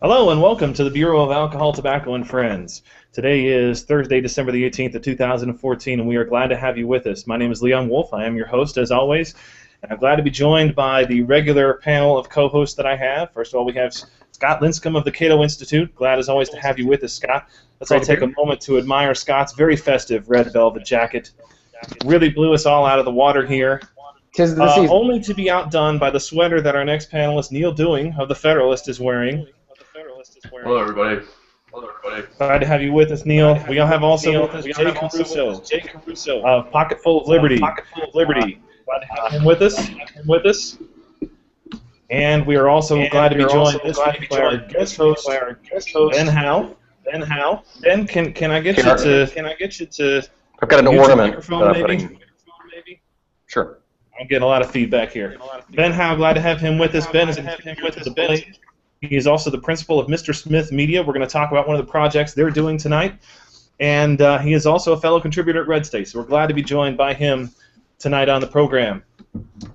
Hello and welcome to the Bureau of Alcohol, Tobacco, and Friends. Today is Thursday, December the 18th of 2014, and we are glad to have you with us. My name is Leon Wolf. I am your host, as always, and I'm glad to be joined by the regular panel of co-hosts that I have. First of all, we have Scott Lincicome of the Cato Institute. Glad, as always, to have you with us, Scott. Let's all take a moment to admire Scott's very festive red velvet jacket. Really blew us all out of the water here. Only to be outdone by the sweater that our next panelist, Neal of the Federalist, is wearing. Hello, everybody. Glad to have you with us, Neal. We all have also with us Jay Caruso of Pocketful of Liberty. Glad to have him with us. And we are also glad to be joined this week by our guest host, Ben Howe. Ben, can I get you to? I've got an ornament. Maybe? Sure. I'm getting a lot of feedback here. Ben Howe, glad to have him with us. Ben is with the Billy. He is also the principal of Mr. Smith Media. We're going to talk about one of the projects they're doing tonight. And he is also a fellow contributor at Red State, so we're glad to be joined by him tonight on the program.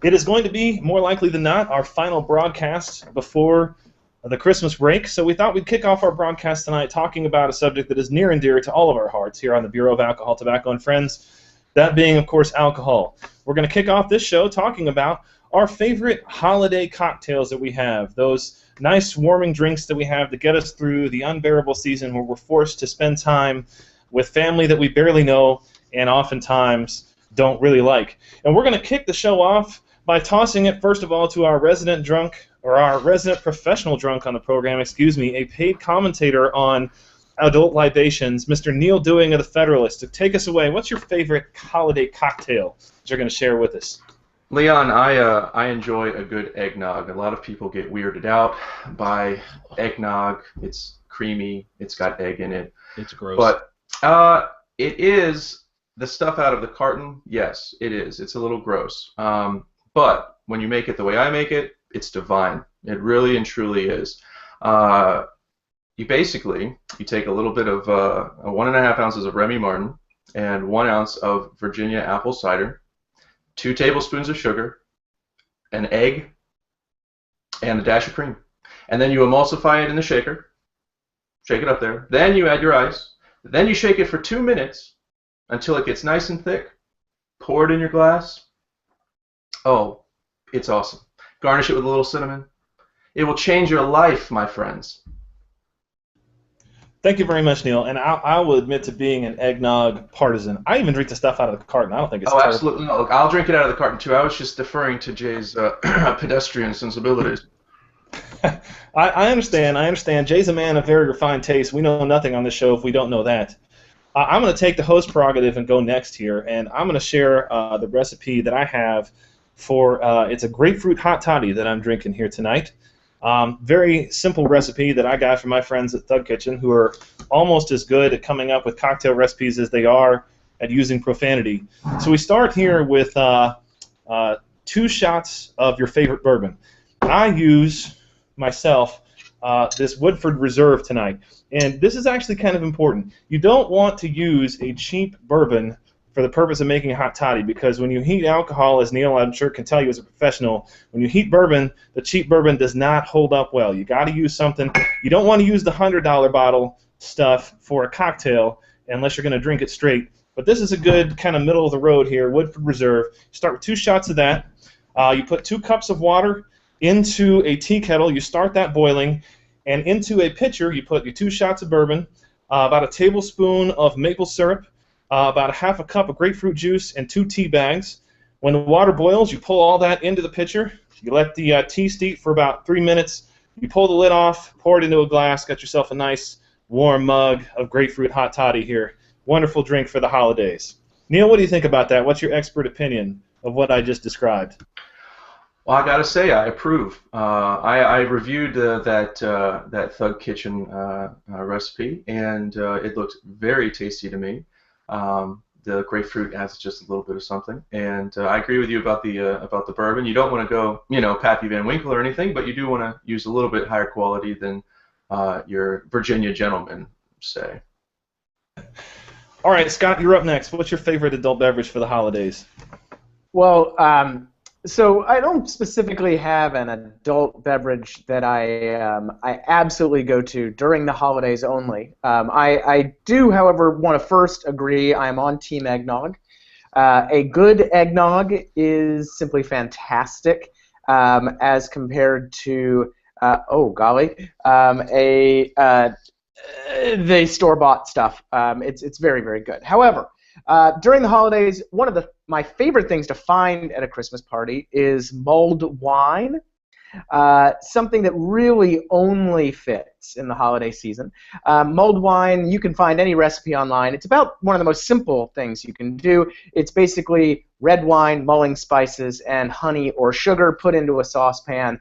It is going to be, more likely than not, our final broadcast before the Christmas break, so we thought we'd kick off our broadcast tonight talking about a subject that is near and dear to all of our hearts here on the Bureau of Alcohol, Tobacco, and Friends, that being, of course, alcohol. We're going to kick off this show talking about our favorite holiday cocktails that we have, those nice warming drinks that we have to get us through the unbearable season where we're forced to spend time with family that we barely know and oftentimes don't really like. And we're going to kick the show off by tossing it, first of all, to our resident drunk, or our resident professional drunk on the program, a paid commentator on adult libations, Mr. Neal of the Federalist. To take us away, what's your favorite holiday cocktail that you're going to share with us? Leon, I enjoy a good eggnog. A lot of people get weirded out by eggnog. It's creamy. It's got egg in it. It's gross. But it is the stuff out of the carton. Yes, it is. It's a little gross. But when you make it the way I make it, it's divine. It really and truly is. You take a little bit of 1.5 ounces of Remy Martin and 1 ounce of Virginia apple cider, 2 tablespoons of sugar, an egg, and a dash of cream. And then you emulsify it in the shaker. Shake it up there. Then you add your ice. Then you shake it for 2 minutes until it gets nice and thick. Pour it in your glass. Oh, it's awesome. Garnish it with a little cinnamon. It will change your life, my friends. Thank you very much, Neal. And I will admit to being an eggnog partisan. I even drink the stuff out of the carton. I don't think it's terrible. Absolutely. No, look, I'll drink it out of the carton, too. I was just deferring to Jay's pedestrian sensibilities. I understand. Jay's a man of very refined taste. We know nothing on this show if we don't know that. I'm going to take the host prerogative and go next here, and I'm going to share the recipe that I have for, it's a grapefruit hot toddy that I'm drinking here tonight. Very simple recipe that I got from my friends at Thug Kitchen, who are almost as good at coming up with cocktail recipes as they are at using profanity. So we start here with 2 shots of your favorite bourbon. I use, myself, this Woodford Reserve tonight. And this is actually kind of important. You don't want to use a cheap bourbon for the purpose of making a hot toddy, because when you heat alcohol, as Neal, I'm sure, can tell you as a professional, when you heat bourbon, the cheap bourbon does not hold up well. You got to use something. You don't want to use the $100 bottle stuff for a cocktail unless you're going to drink it straight. But this is a good kind of middle of the road here, Woodford Reserve. You start with 2 shots of that. You put 2 cups of water into a tea kettle. You start that boiling, and into a pitcher you put your 2 shots of bourbon, about a tablespoon of maple syrup, about a half a cup of grapefruit juice, and 2 tea bags. When the water boils, you pull all that into the pitcher. You let the tea steep for about 3 minutes. You pull the lid off, pour it into a glass, got yourself a nice warm mug of grapefruit hot toddy here. Wonderful drink for the holidays. Neal, what do you think about that? What's your expert opinion of what I just described? Well, I gotta say, I approve. I reviewed that Thug Kitchen recipe, and it looked very tasty to me. The grapefruit adds just a little bit of something, and I agree with you about the bourbon. You don't want to go, Pappy Van Winkle or anything, but you do want to use a little bit higher quality than your Virginia gentleman, say. All right, Scott, you're up next. What's your favorite adult beverage for the holidays? Well, So I don't specifically have an adult beverage that I absolutely go to during the holidays only. I do, however, want to first agree I'm on Team Eggnog. A good eggnog is simply fantastic as compared to, oh golly, the store-bought stuff. It's very, very good. However, during the holidays, one of my favorite things to find at a Christmas party is mulled wine. Something that really only fits in the holiday season. Mulled wine, you can find any recipe online. It's about one of the most simple things you can do. It's basically red wine, mulling spices, and honey or sugar put into a saucepan.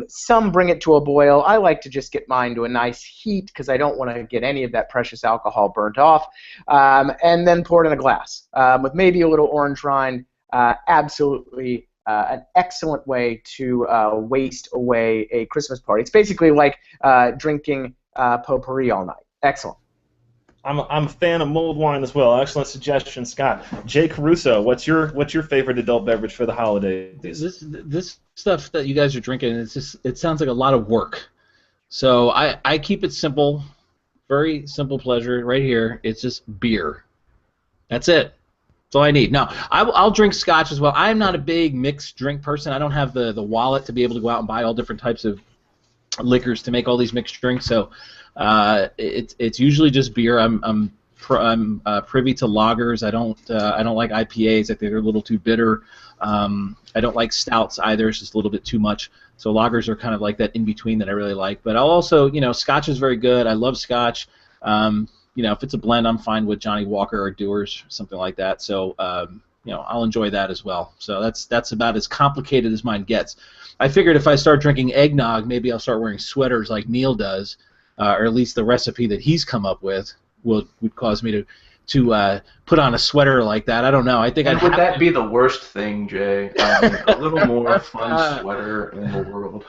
Some bring it to a boil. I like to just get mine to a nice heat because I don't want to get any of that precious alcohol burnt off. And then pour it in a glass with maybe a little orange rind. Absolutely an excellent way to waste away a Christmas party. It's basically like drinking potpourri all night. Excellent. I'm a fan of mulled wine as well. Excellent suggestion, Scott. Jay Caruso, what's your favorite adult beverage for the holidays? This stuff that you guys are drinking, it sounds like a lot of work. So I keep it simple, very simple pleasure right here. It's just beer. That's it. That's all I need. Now, I'll drink scotch as well. I'm not a big mixed drink person. I don't have the wallet to be able to go out and buy all different types of liquors to make all these mixed drinks. So it's usually just beer. I'm privy to lagers. I don't like IPAs. I think they're a little too bitter. I don't like stouts either. It's just a little bit too much. So lagers are kind of like that in between that I really like. But I'll also, scotch is very good. I love scotch. If it's a blend, I'm fine with Johnny Walker or Dewar's, something like that. So I'll enjoy that as well. So that's about as complicated as mine gets. I figured if I start drinking eggnog, maybe I'll start wearing sweaters like Neal does, or at least the recipe that he's come up with would cause me to put on a sweater like that. I don't know. I think would that be the worst thing, Jay? A little more fun sweater in the world.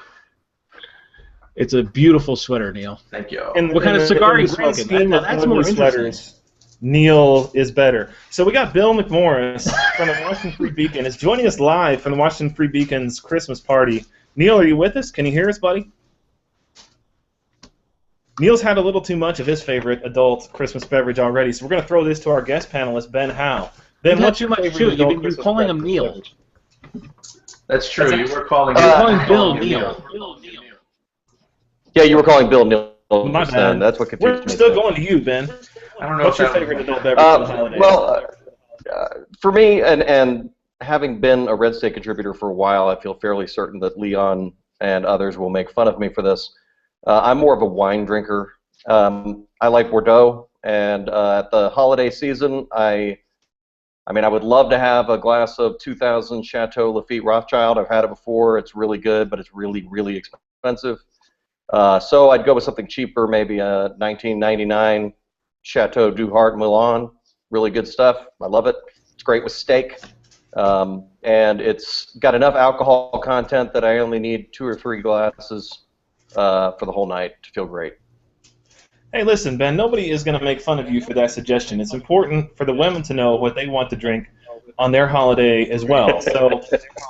It's a beautiful sweater, Neal. Thank you. And what kind of cigar are you smoking? That's more sweaters. Neal is better. So we got Bill McMorris from the Washington Free Beacon is joining us live from the Washington Free Beacon's Christmas party. Neal, are you with us? Can you hear us, buddy? Neal's had a little too much of his favorite adult Christmas beverage already, so we're going to throw this to our guest panelist, Ben Howe. Ben, what's your favorite adult Christmas You're calling him Neal. That's true. You were calling Bill Neal. Yeah, you were calling Bill Neal. My bad. That's what confused me. We're still going to you, Ben. I don't know. What's your favorite adult beverage for the holidays? Well, for me, and having been a Red State contributor for a while, I feel fairly certain that Leon and others will make fun of me for this. I'm more of a wine drinker. I like Bordeaux, and at the holiday season, I would love to have a glass of 2000 Chateau Lafite Rothschild. I've had it before. It's really good, but it's really, really expensive. So I'd go with something cheaper, maybe a 1999 Chateau Duhart Milan. Really good stuff. I love it. It's great with steak. And it's got enough alcohol content that I only need 2 or 3 glasses for the whole night to feel great. Hey, listen, Ben, nobody is going to make fun of you for that suggestion. It's important for the women to know what they want to drink on their holiday as well. So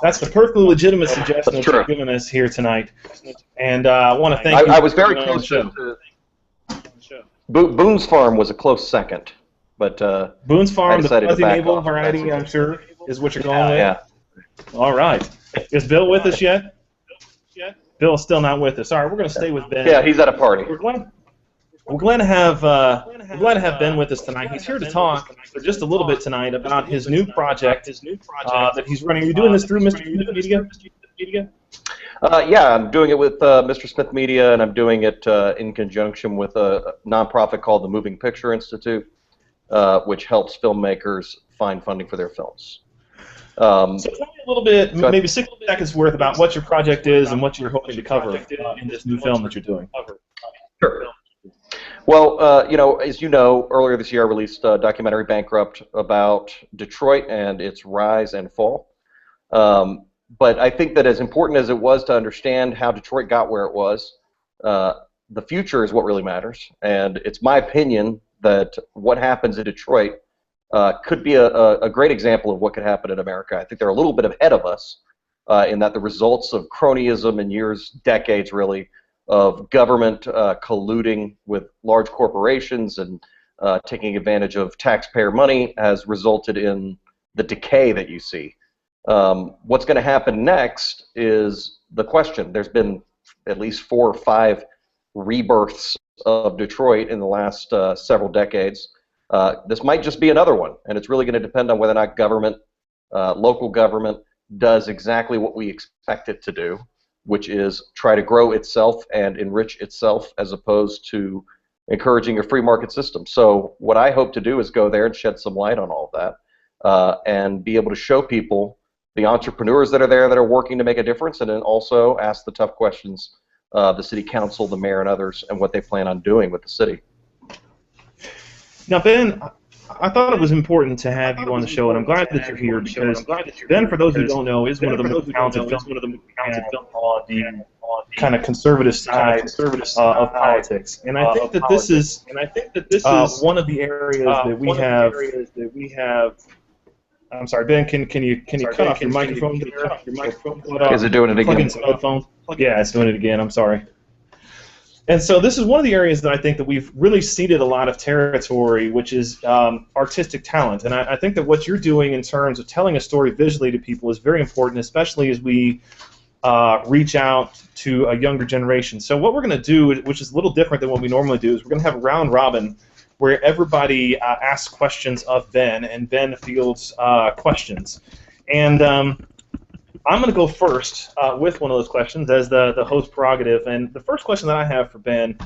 that's the perfectly legitimate suggestion that you've given us here tonight. And I want to thank you. I was very close to Boone's Farm was a close second, but Boone's Farm, the fuzzy navel variety, I'm sure, is what you're going with. Yeah. All right. Is Bill with us yet? Bill's still not with us. All right, we're going to stay with Ben. Yeah, he's at a party. We're glad to have Ben with us tonight. He's here to talk for just a little bit tonight about his new project that he's running. Are you doing this through Mr. Smith Media? Yeah, I'm doing it with Mr. Smith Media, and I'm doing it in conjunction with a nonprofit called the Moving Picture Institute, which helps filmmakers find funding for their films. So tell me a little bit, maybe 60 seconds worth, about what your project is and what you're hoping to cover in this new film that you're doing. Sure. Well, as you know, earlier this year I released a documentary, Bankrupt, about Detroit and its rise and fall. But I think that as important as it was to understand how Detroit got where it was, the future is what really matters. And it's my opinion that what happens in Detroit could be a great example of what could happen in America. I think they're a little bit ahead of us in that the results of cronyism in years, decades really, of government colluding with large corporations and taking advantage of taxpayer money has resulted in the decay that you see. What's going to happen next is the question. There's been at least 4 or 5 rebirths of Detroit in the last several decades. This might just be another one, and it's really going to depend on whether or not government, local government, does exactly what we expect it to do, which is try to grow itself and enrich itself as opposed to encouraging a free market system. So what I hope to do is go there and shed some light on all of that and be able to show people the entrepreneurs that are there that are working to make a difference, and then also ask the tough questions the city council, the mayor, and others, and what they plan on doing with the city. Now, Ben, I thought it was important to have you on the show, and I'm glad that you're here because Ben, for those who don't know, is one of the most talented filmmakers on the kind of conservative side of politics. And I think that this is one of the areas that we have. I'm sorry, Ben. Can you cut off your microphone? Is it doing it again? Plug in some headphones. Yeah, it's doing it again. I'm sorry. And so this is one of the areas that I think that we've really ceded a lot of territory, which is artistic talent. And I think that what you're doing in terms of telling a story visually to people is very important, especially as we reach out to a younger generation. So what we're going to do, which is a little different than what we normally do, is we're going to have a round robin where everybody asks questions of Ben, and Ben fields questions. And I'm going to go first with one of those questions as the host prerogative. And the first question that I have for Ben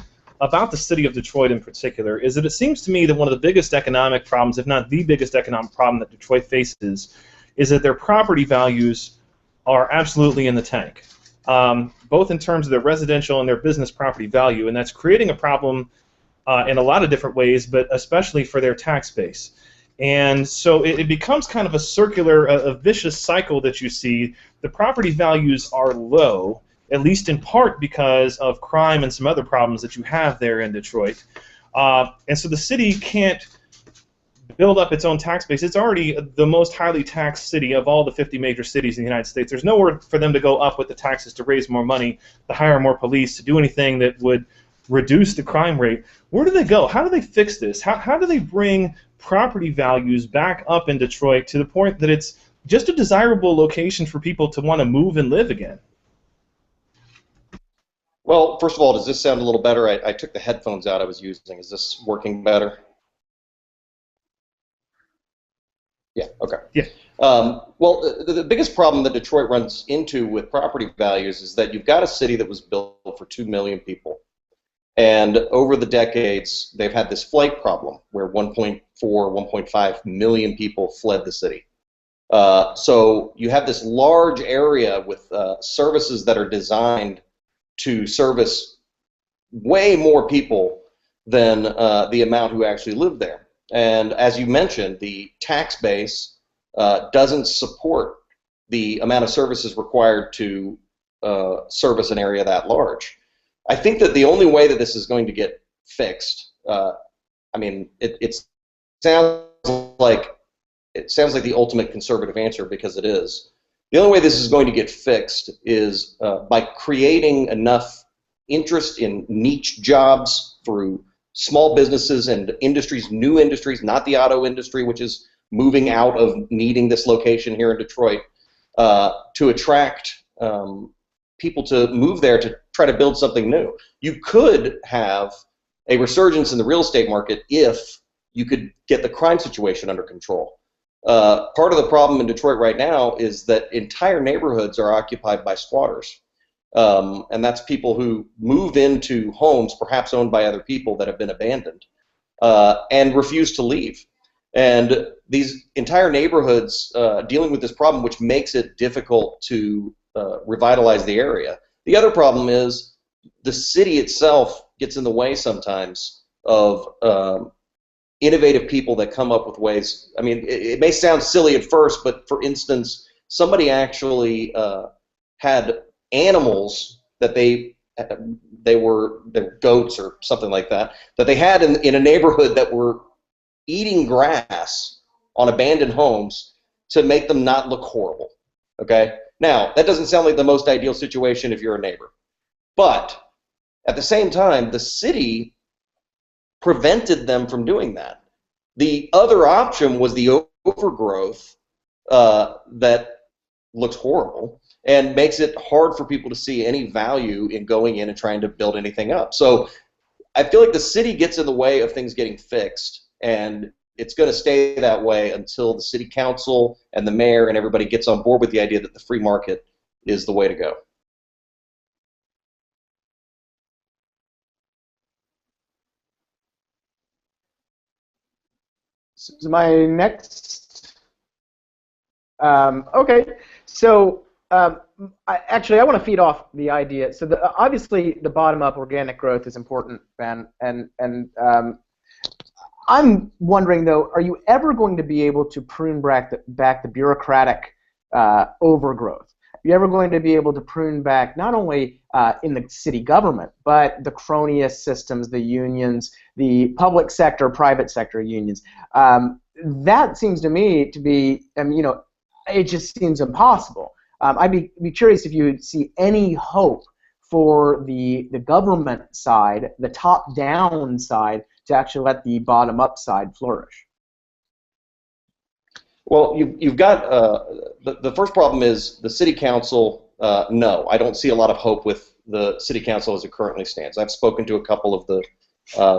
about the city of Detroit in particular is that it seems to me that one of the biggest economic problems, if not the biggest economic problem that Detroit faces, is that their property values are absolutely in the tank, both in terms of their residential and their business property value. And that's creating a problem in a lot of different ways, but especially for their tax base. And so it becomes kind of a circular, a vicious cycle that you see. The property values are low, at least in part because of crime and some other problems that you have there in Detroit. And so the city can't build up its own tax base. It's already the most highly taxed city of all the 50 major cities in the United States. There's nowhere for them to go up with the taxes to raise more money, to hire more police, to do anything that would reduce the crime rate. Where do they go? How do they fix this? How do they bring property values back up in Detroit to the point that it's just a desirable location for people to want to move and live again? Well, first of all, does this sound a little better? I took the headphones out I was using. Is this working better? Yeah, okay. Yeah. Well, the biggest problem that Detroit runs into with property values is that you've got a city that was built for 2 million people. And over the decades, they've had this flight problem where 1.4, 1.5 million people fled the city. So you have this large area with services that are designed to service way more people than the amount who actually live there. And as you mentioned, the tax base doesn't support the amount of services required to service an area that large. I think that the only way that this is going to get fixed, I mean, it sounds like the ultimate conservative answer, because it is. The only way this is going to get fixed is by creating enough interest in niche jobs through small businesses and industries, new industries, not the auto industry, which is moving out of needing this location here in Detroit, to attract people to move there to try to build something new. You could have a resurgence in the real estate market if you could get the crime situation under control. Part of the problem in Detroit right now is that entire neighborhoods are occupied by squatters. And that's people who move into homes perhaps owned by other people that have been abandoned and refuse to leave. And these entire neighborhoods dealing with this problem, which makes it difficult to revitalize the area. The other problem is the city itself gets in the way sometimes of innovative people that come up with ways. I mean, it may sound silly at first, but for instance, somebody actually had animals that they were goats or something like that they had in a neighborhood that were eating grass on abandoned homes to make them not look horrible. Okay. Now, that doesn't sound like the most ideal situation if you're a neighbor. But at the same time, the city prevented them from doing that. The other option was the overgrowth that looks horrible and makes it hard for people to see any value in going in and trying to build anything up. So I feel like the city gets in the way of things getting fixed, and it's going to stay that way until the city council and the mayor and everybody gets on board with the idea that the free market is the way to go. So my next, okay, so I want to feed off the idea. So obviously the bottom-up organic growth is important, Ben, and I'm wondering though, are you ever going to be able to prune back the bureaucratic overgrowth? Are you ever going to be able to prune back not only in the city government, but the cronyist systems, the unions, the public sector, private sector unions? That seems to me to be, it just seems impossible. I'd be curious if you see any hope for the government side, the top-down side, to actually let the bottom-up side flourish. Well, you've got the first problem is the city council. No, I don't see a lot of hope with the city council as it currently stands. I've spoken to a couple of the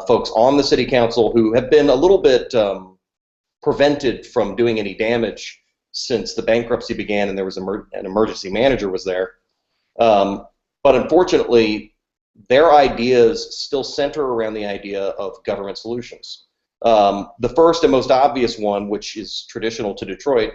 folks on the city council who have been a little bit prevented from doing any damage since the bankruptcy began and there was an emergency manager was there. But unfortunately, their ideas still center around the idea of government solutions. The first and most obvious one, which is traditional to Detroit,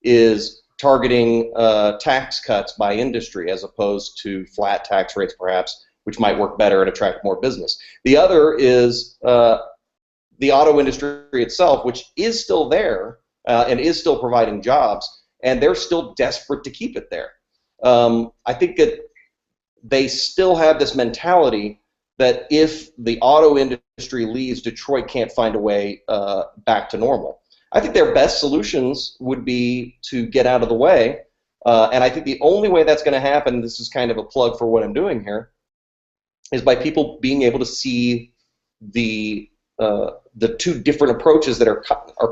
is targeting tax cuts by industry as opposed to flat tax rates, perhaps, which might work better and attract more business. The other is the auto industry itself, which is still there and is still providing jobs, and they're still desperate to keep it there. I think that they still have this mentality that if the auto industry leaves, Detroit can't find a way back to normal. I think their best solutions would be to get out of the way, and I think the only way that's going to happen, this is kind of a plug for what I'm doing here, is by people being able to see the two different approaches that are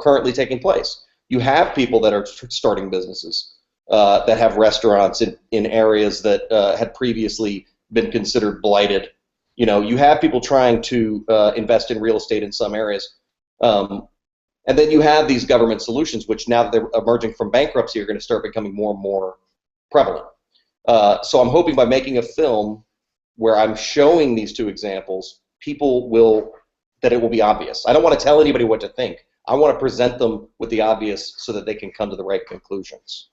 currently taking place. You have people that are starting businesses that have restaurants in areas that had previously been considered blighted. You have people trying to invest in real estate in some areas. And then you have these government solutions, which now that they're emerging from bankruptcy are going to start becoming more and more prevalent. So I'm hoping by making a film where I'm showing these two examples, that it will be obvious. I don't want to tell anybody what to think. I want to present them with the obvious so that they can come to the right conclusions.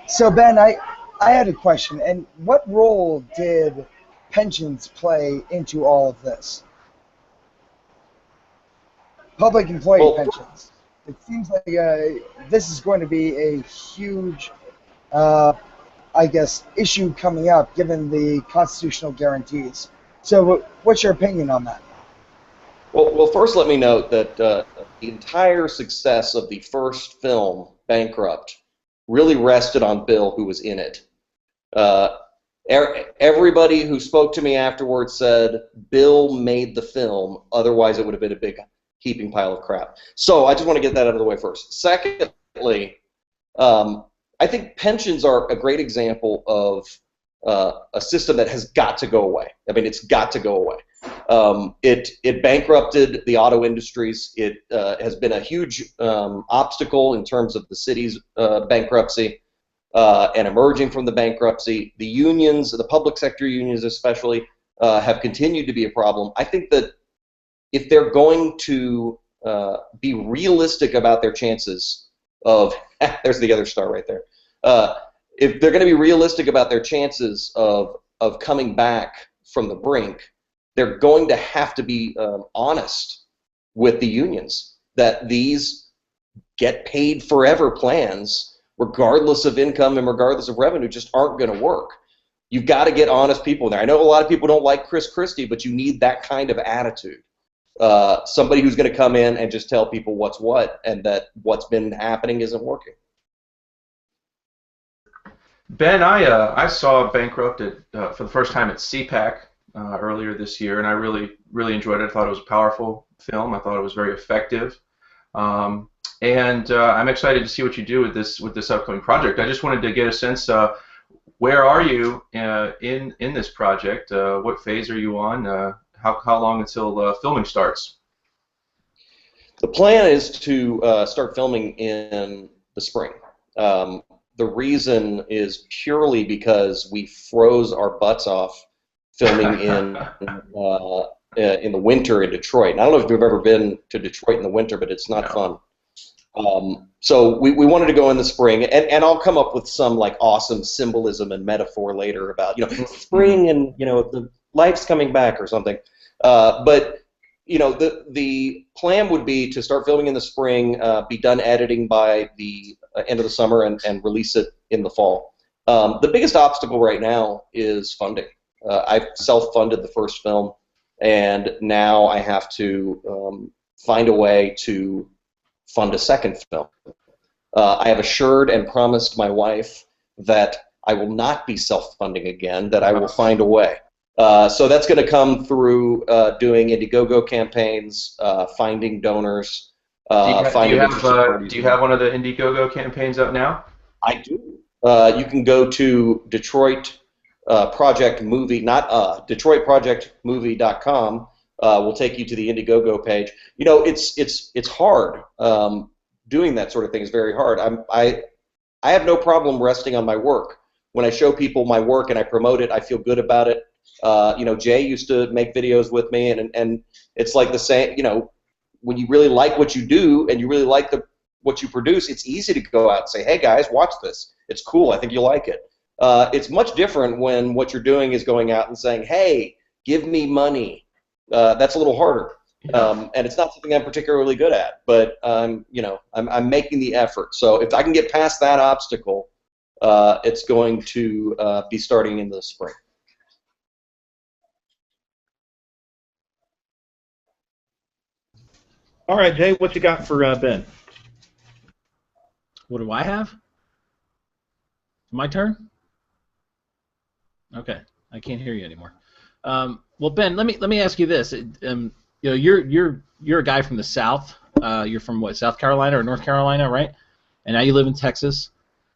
So Ben, I had a question, and what role did pensions play into all of this? Public employee pensions. It seems like this is going to be a huge, I guess, issue coming up given the constitutional guarantees. So what's your opinion on that? Well, first let me note that the entire success of the first film, Bankrupt, really rested on Bill, who was in it. Everybody who spoke to me afterwards said Bill made the film, otherwise it would have been a big heaping pile of crap. So I just want to get that out of the way first. Secondly, I think pensions are a great example of a system that has got to go away. I mean, it's got to go away. It bankrupted the auto industries. It has been a huge obstacle in terms of the city's bankruptcy and emerging from the bankruptcy. The unions, the public sector unions especially, have continued to be a problem. I think that if they're going to be realistic about their chances of, there's the other star right there. If they're going to be realistic about their chances of coming back from the brink, they're going to have to be honest with the unions that these get paid forever plans, regardless of income and regardless of revenue, just aren't going to work. You've got to get honest people in there. I know a lot of people don't like Chris Christie, but you need that kind of attitude. somebody who's going to come in and just tell people what's what, and that what's been happening isn't working. Ben, I saw Bankrupted for the first time at CPAC earlier this year, and I really enjoyed it. I thought it was a powerful film. I thought it was very effective, and I'm excited to see what you do with this upcoming project. I just wanted to get a sense. Where are you in this project? What phase are you on? How long until filming starts? The plan is to start filming in the spring. The reason is purely because we froze our butts off filming in the winter in Detroit. And I don't know if you've ever been to Detroit in the winter, but it's not fun. So we wanted to go in the spring, and I'll come up with some like awesome symbolism and metaphor later about spring and the life's coming back or something. But the plan would be to start filming in the spring, be done editing by the end of the summer, and release it in the fall. The biggest obstacle right now is funding. I've self-funded the first film, and now I have to find a way to fund a second film. I have assured and promised my wife that I will not be self-funding again, that I will find a way. So that's going to come through doing Indiegogo campaigns, finding donors. Do you have one of the Indiegogo campaigns up now? I do. You can go to Detroit Project Movie, not DetroitProjectMovie.com. Will take you to the Indiegogo page. It's hard. Doing that sort of thing is very hard. I have no problem resting on my work. When I show people my work and I promote it, I feel good about it. Jay used to make videos with me, and it's like the same. When you really like what you do and you really like what you produce, it's easy to go out and say, hey guys, watch this. It's cool. I think you'll like it. It's much different when what you're doing is going out and saying, hey, give me money. That's a little harder. And it's not something I'm particularly good at, but I'm making the effort. So if I can get past that obstacle, it's going to be starting in the spring. All right, Jay, what you got for Ben? What do I have? My turn? Okay, I can't hear you anymore. Well, Ben, let me ask you this. You're a guy from the South. You're from what, South Carolina or North Carolina, right? And now you live in Texas.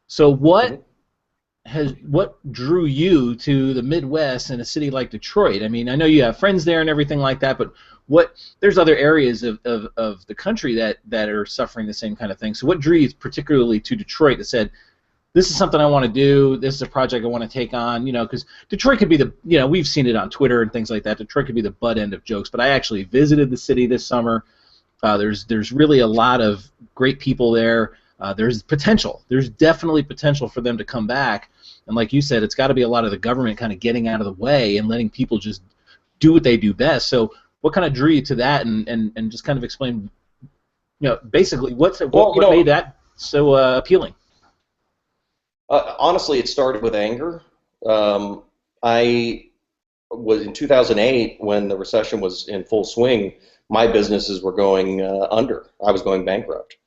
So what drew you to the Midwest in a city like Detroit? I mean, I know you have friends there and everything like that, but there's other areas of the country that are suffering the same kind of thing. So what drew you particularly to Detroit that said, this is something I want to do, this is a project I want to take on, because Detroit could be we've seen it on Twitter and things like that, Detroit could be the butt end of jokes, but I actually visited the city this summer. There's really a lot of great people there. There's potential. There's definitely potential for them to come back, and like you said, it's got to be a lot of the government kind of getting out of the way and letting people just do what they do best. So what kind of drew you to that, and just kind of explain, basically what made that so appealing? Honestly, it started with anger. I was in 2008 when the recession was in full swing. My businesses were going under. I was going bankrupt,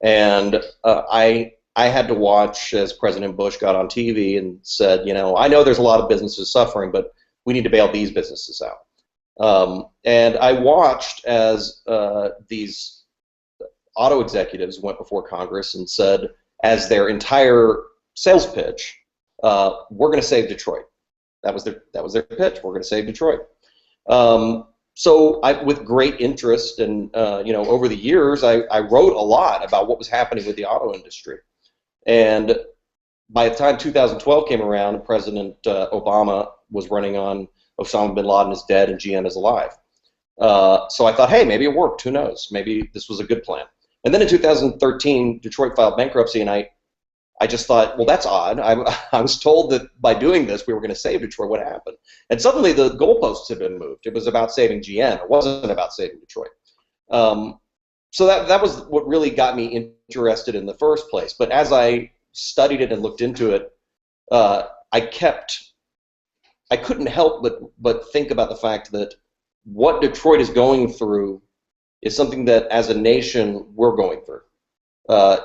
and I had to watch as President Bush got on TV and said, I know there's a lot of businesses suffering, but we need to bail these businesses out. And I watched as these auto executives went before Congress and said, as their entire sales pitch, we're going to save Detroit. That was their pitch. We're going to save Detroit. So with great interest and over the years, I wrote a lot about what was happening with the auto industry. And by the time 2012 came around, President Obama was running on Osama bin Laden is dead and GM is alive. So I thought, hey, maybe it worked. Who knows? Maybe this was a good plan. And then in 2013, Detroit filed bankruptcy, and I just thought, well, that's odd. I was told that by doing this we were going to save Detroit. What happened? And suddenly the goalposts had been moved. It was about saving GM. It wasn't about saving Detroit. So that was what really got me interested in the first place. But as I studied it and looked into it, I couldn't help but think about the fact that what Detroit is going through is something that, as a nation, we're going through.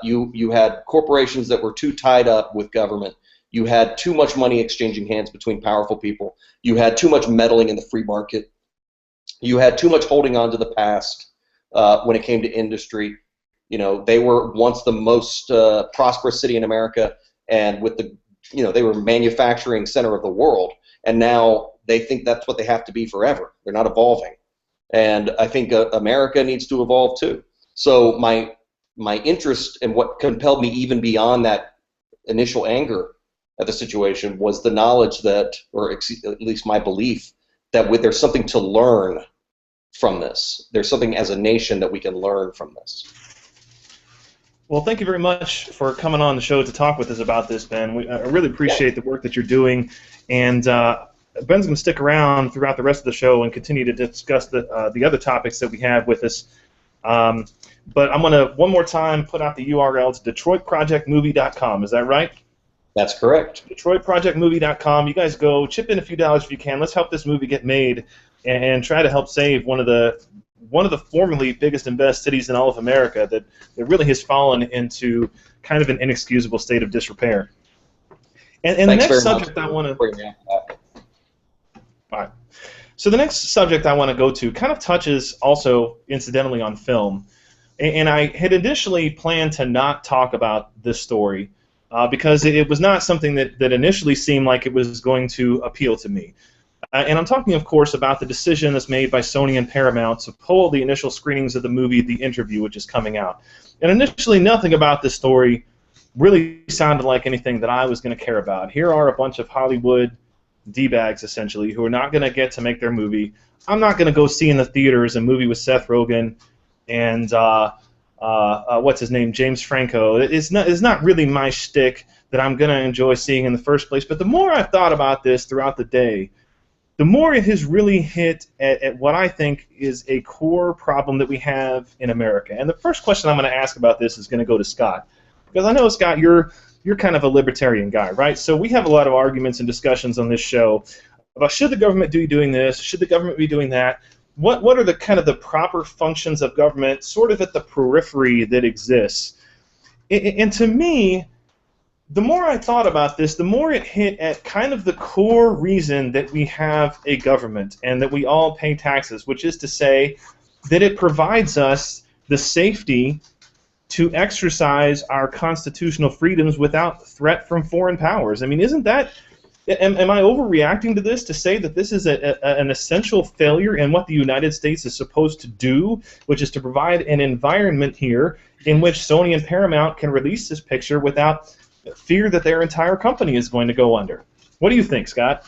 You had corporations that were too tied up with government. You had too much money exchanging hands between powerful people. You had too much meddling in the free market. You had too much holding on to the past when it came to industry. You know, they were once the most prosperous city in America, and with the, you know, they were manufacturing center of the world, and now they think that's what they have to be forever. They're not evolving, and I think America needs to evolve too. So my interest and what compelled me even beyond that initial anger at the situation was the knowledge that, or at least my belief, that there's something to learn from this. There's something as a nation that we can learn from this. Well, thank you very much for coming on the show to talk with us about this, Ben. I really appreciate the work that you're doing, and Ben's going to stick around throughout the rest of the show and continue to discuss the other topics that we have with us. But I'm going to, one more time, put out the URL to DetroitProjectMovie.com. Is that right? That's correct. DetroitProjectMovie.com. You guys go, chip in a few dollars if you can. Let's help this movie get made and try to help save one of the formerly biggest and best cities in all of America that really has fallen into kind of an inexcusable state of disrepair. And the next subject I want to... All right. So the next subject I want to go to kind of touches also, incidentally, on film. And I had initially planned to not talk about this story because it was not something that initially seemed like it was going to appeal to me. And I'm talking, of course, about the decision that's made by Sony and Paramount to pull the initial screenings of the movie The Interview, which is coming out. And initially, nothing about this story really sounded like anything that I was going to care about. Here are a bunch of Hollywood D-bags, essentially, who are not going to get to make their movie. I'm not going to go see in the theaters a movie with Seth Rogen and what's his name, James Franco. It's not really my shtick that I'm going to enjoy seeing in the first place. But the more I've thought about this throughout the day, the more it has really hit at what I think is a core problem that we have in America. And the first question I'm going to ask about this is going to go to Scott. Because I know, Scott, you're kind of a libertarian guy, right? So we have a lot of arguments and discussions on this show about should the government be doing this, should the government be doing that, what are the kind of the proper functions of government sort of at the periphery that exists. And to me, the more I thought about this, the more it hit at kind of the core reason that we have a government and that we all pay taxes, which is to say that it provides us the safety to exercise our constitutional freedoms without threat from foreign powers. I mean, isn't that... Am I overreacting to this to say that this is an essential failure in what the United States is supposed to do, which is to provide an environment here in which Sony and Paramount can release this picture without fear that their entire company is going to go under? What do you think, Scott?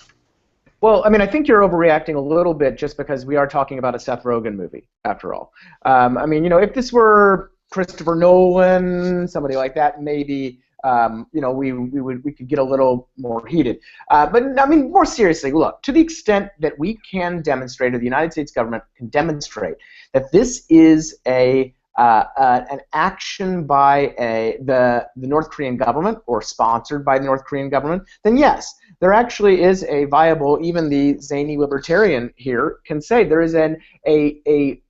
Well, I mean, I think you're overreacting a little bit just because we are talking about a Seth Rogen movie, after all. I mean, you know, if this were Christopher Nolan, somebody like that, maybe, you know, we could get a little more heated. But I mean, more seriously, look, to the extent that we can demonstrate, or the United States government can demonstrate, that this is an action by the North Korean government or sponsored by the North Korean government, then yes, there actually is a viable, even the zany libertarian here can say there is a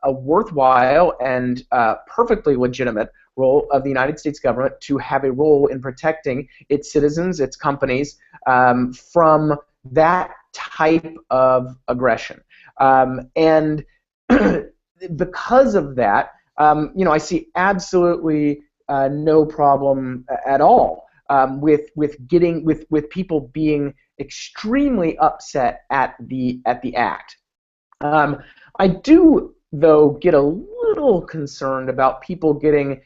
worthwhile and perfectly legitimate role of the United States government to have a role in protecting its citizens, its companies, from that type of aggression. And because of that, you know, I see absolutely no problem at all with people being extremely upset at the act. I do, though, get a little concerned about people getting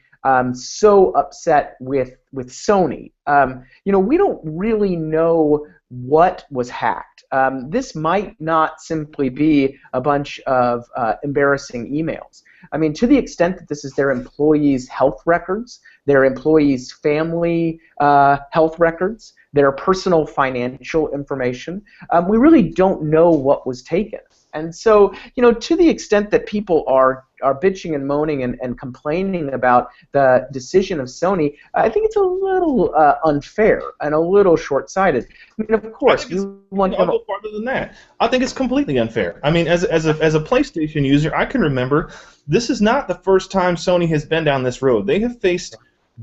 so upset with Sony. You know, we don't really know what was hacked. This might not simply be a bunch of embarrassing emails. I mean, to the extent that this is their employees' health records, their employees' family health records, their personal financial information, we really don't know what was taken. And so, you know, to the extent that people are are bitching and moaning and complaining about the decision of Sony, I think it's a little unfair and a little short-sighted. I mean, of course, you want I'll go farther than that. I think it's completely unfair. I mean, as a PlayStation user, I can remember this is not the first time Sony has been down this road. They have faced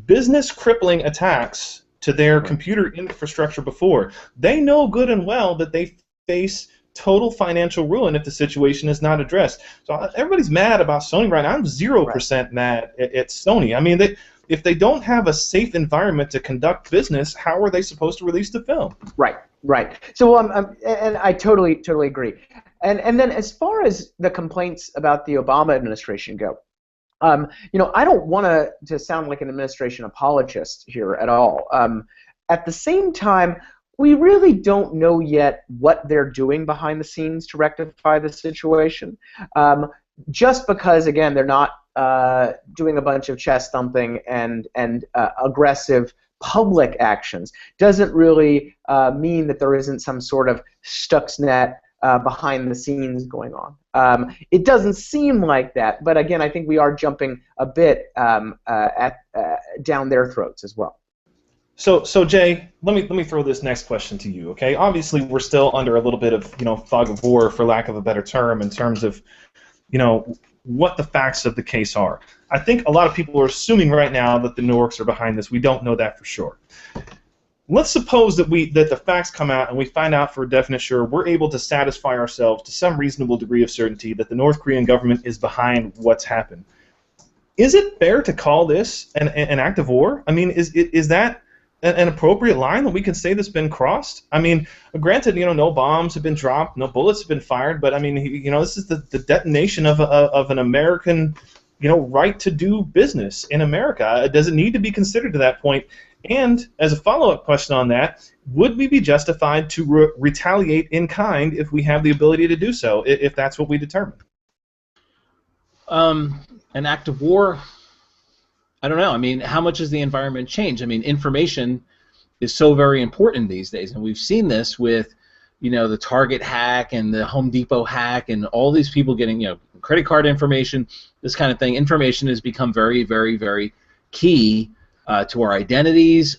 business-crippling attacks to their computer infrastructure before. They know good and well that they face total financial ruin if the situation is not addressed. So everybody's mad about Sony right now. I'm 0% mad at Sony. I mean, if they don't have a safe environment to conduct business, how are they supposed to release the film? Right. So and I totally agree. And then as far as the complaints about the Obama administration go, I don't want to sound like an administration apologist here at all. At the same time, we really don't know yet what they're doing behind the scenes to rectify the situation. Just because, again, they're not doing a bunch of chest thumping and aggressive public actions doesn't really mean that there isn't some sort of Stuxnet behind the scenes going on. It doesn't seem like that, but again, I think we are jumping a bit down their throats as well. So Jay, let me throw this next question to you. Okay, obviously we're still under a little bit of fog of war, for lack of a better term, in terms of what the facts of the case are. I think a lot of people are assuming right now that the Norks are behind this. We don't know that for sure. Let's suppose that the facts come out and we find out for a definite sure we're able to satisfy ourselves to some reasonable degree of certainty that the North Korean government is behind what's happened. Is it fair to call this an act of war? I mean, is that an appropriate line that we can say that's been crossed? I mean, granted, no bombs have been dropped, no bullets have been fired, but I mean, this is the detonation of an American, right to do business in America. Does it need to be considered to that point? And as a follow-up question on that, would we be justified to retaliate in kind if we have the ability to do so, if that's what we determine? An act of war? I don't know. I mean, how much has the environment changed? I mean, information is so very important these days, and we've seen this with, the Target hack and the Home Depot hack and all these people getting, credit card information, this kind of thing. Information has become very, very, very key to our identities,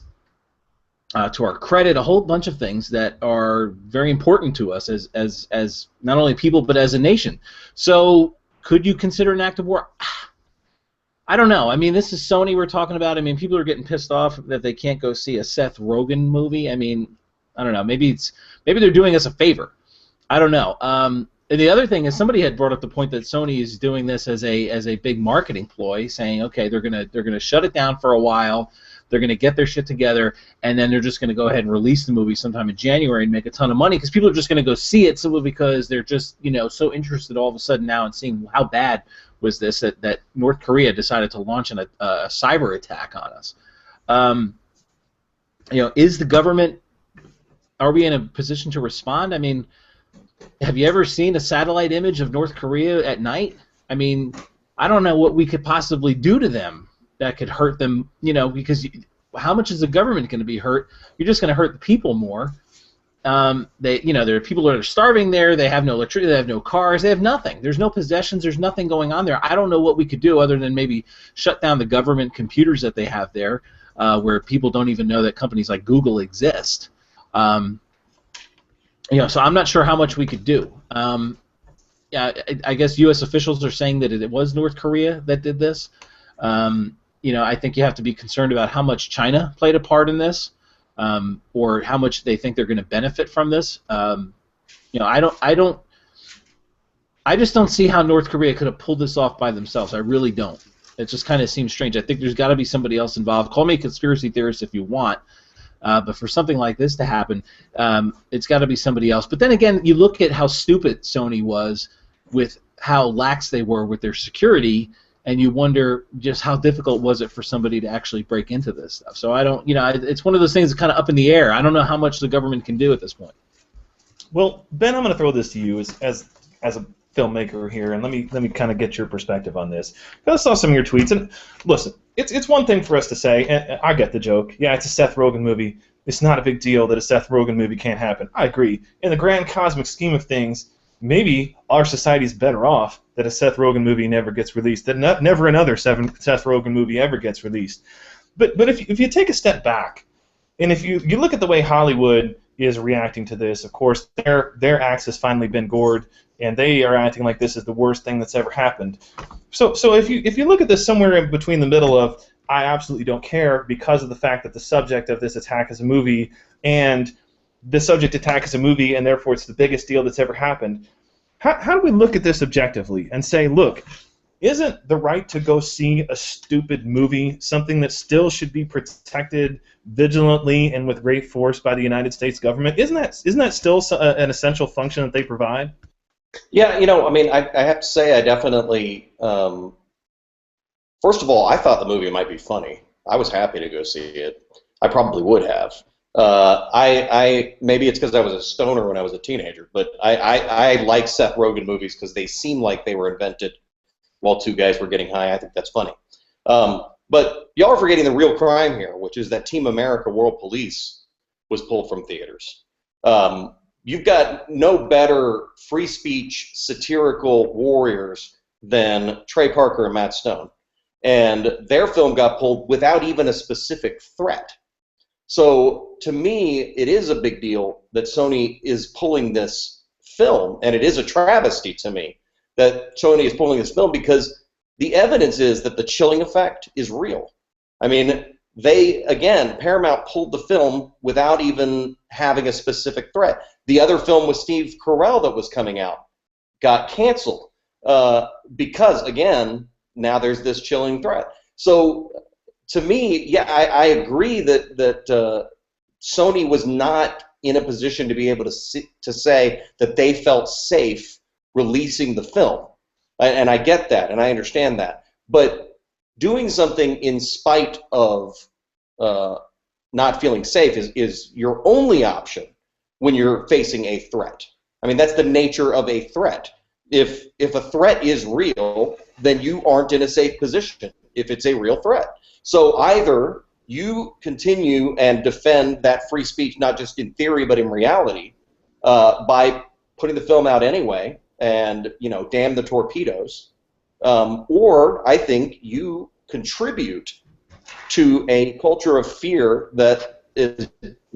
to our credit, a whole bunch of things that are very important to us as not only people but as a nation. So could you consider an act of war? I don't know. I mean, this is Sony we're talking about. I mean, people are getting pissed off that they can't go see a Seth Rogen movie. I mean, I don't know. Maybe they're doing us a favor. I don't know. And the other thing is, somebody had brought up the point that Sony is doing this as a big marketing ploy, saying, okay, they're gonna shut it down for a while, they're gonna get their shit together, and then they're just gonna go ahead and release the movie sometime in January and make a ton of money because people are just gonna go see it simply because they're just so interested all of a sudden now in seeing how bad was this that North Korea decided to launch a cyber attack on us. Is the government? Are we in a position to respond? I mean, have you ever seen a satellite image of North Korea at night? I mean, I don't know what we could possibly do to them that could hurt them. Because how much is the government going to be hurt? You're just going to hurt the people more. There are people that are starving there. They have no electricity. They have no cars. They have nothing. There's no possessions. There's nothing going on there. I don't know what we could do other than maybe shut down the government computers that they have there, where people don't even know that companies like Google exist. So I'm not sure how much we could do. I guess U.S. officials are saying that it was North Korea that did this. I think you have to be concerned about how much China played a part in this. Or how much they think they're going to benefit from this. I just don't see how North Korea could have pulled this off by themselves. I really don't. It just kind of seems strange. I think there's got to be somebody else involved. Call me a conspiracy theorist if you want, but for something like this to happen, it's got to be somebody else. But then again, you look at how stupid Sony was with how lax they were with their security, and you wonder just how difficult was it for somebody to actually break into this stuff. So I don't, it's one of those things that's kind of up in the air. I don't know how much the government can do at this point. Well, Ben, I'm going to throw this to you as a filmmaker here, and let me kind of get your perspective on this. I saw some of your tweets, and listen, it's one thing for us to say, and I get the joke. Yeah, it's a Seth Rogen movie. It's not a big deal that a Seth Rogen movie can't happen. I agree. In the grand cosmic scheme of things, maybe our society is better off that a Seth Rogen movie never gets released, that never another Seth Rogen movie ever gets released. But if you take a step back, and if you look at the way Hollywood is reacting to this, of course, their axe has finally been gored, and they are acting like this is the worst thing that's ever happened. So if you look at this somewhere in between the middle of I absolutely don't care because of the fact that the subject of this attack is a movie, and the subject attack is a movie, and therefore it's the biggest deal that's ever happened, how do we look at this objectively and say, look, isn't the right to go see a stupid movie something that still should be protected vigilantly and with great force by the United States government? Isn't that still an essential function that they provide? Yeah, I mean, I have to say I definitely, first of all, I thought the movie might be funny. I was happy to go see it. I probably would have. Maybe it's because I was a stoner when I was a teenager, but I like Seth Rogen movies because they seem like they were invented while two guys were getting high. I think that's funny. But y'all are forgetting the real crime here, which is that Team America World Police was pulled from theaters. You've got no better free speech satirical warriors than Trey Parker and Matt Stone. And their film got pulled without even a specific threat. So to me, it is a big deal that Sony is pulling this film, and it is a travesty to me that Sony is pulling this film because the evidence is that the chilling effect is real. I mean, Paramount pulled the film without even having a specific threat. The other film with Steve Carell that was coming out got canceled because, again, now there's this chilling threat. So to me, yeah, I agree that Sony was not in a position to be able to say that they felt safe releasing the film, and I get that, and I understand that. But doing something in spite of not feeling safe is your only option when you're facing a threat. I mean, that's the nature of a threat. If a threat is real, then you aren't in a safe position if it's a real threat. So either you continue and defend that free speech, not just in theory but in reality, by putting the film out anyway, and damn the torpedoes, or I think you contribute to a culture of fear that is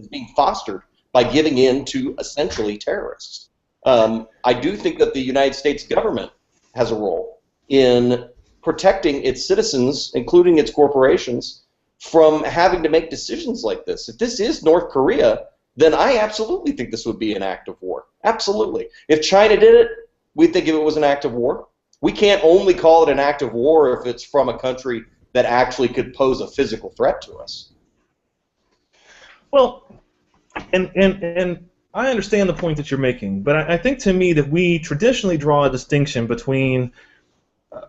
being fostered by giving in to essentially terrorists. I do think that the United States government has a role in protecting its citizens, including its corporations, from having to make decisions like this. If this is North Korea, then I absolutely think this would be an act of war. Absolutely. If China did it, we'd think it was an act of war. We can't only call it an act of war if it's from a country that actually could pose a physical threat to us. Well, and I understand the point that you're making, but I think to me that we traditionally draw a distinction between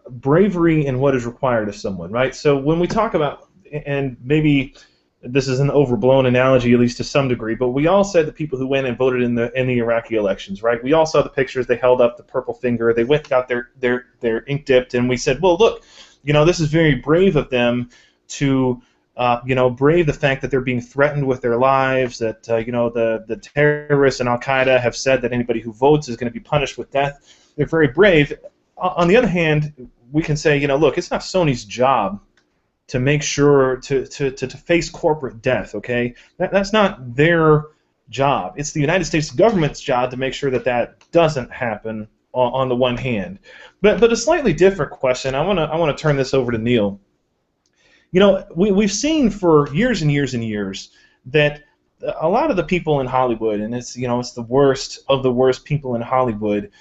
bravery and what is required of someone, right? So when we talk about, and maybe this is an overblown analogy, at least to some degree, but we all said the people who went and voted in the Iraqi elections, right? We all saw the pictures. They held up the purple finger. They went and got their ink dipped, and we said, well, look, this is very brave of them to brave the fact that they're being threatened with their lives, that the terrorists and Al-Qaeda have said that anybody who votes is going to be punished with death. They're very brave. On the other hand, we can say, look, it's not Sony's job to make sure to face corporate death, okay? That's not their job. It's the United States government's job to make sure that doesn't happen on the one hand. But a slightly different question, I want to turn this over to Neal. We've seen for years and years and years that a lot of the people in Hollywood, and it's the worst of the worst people in Hollywood,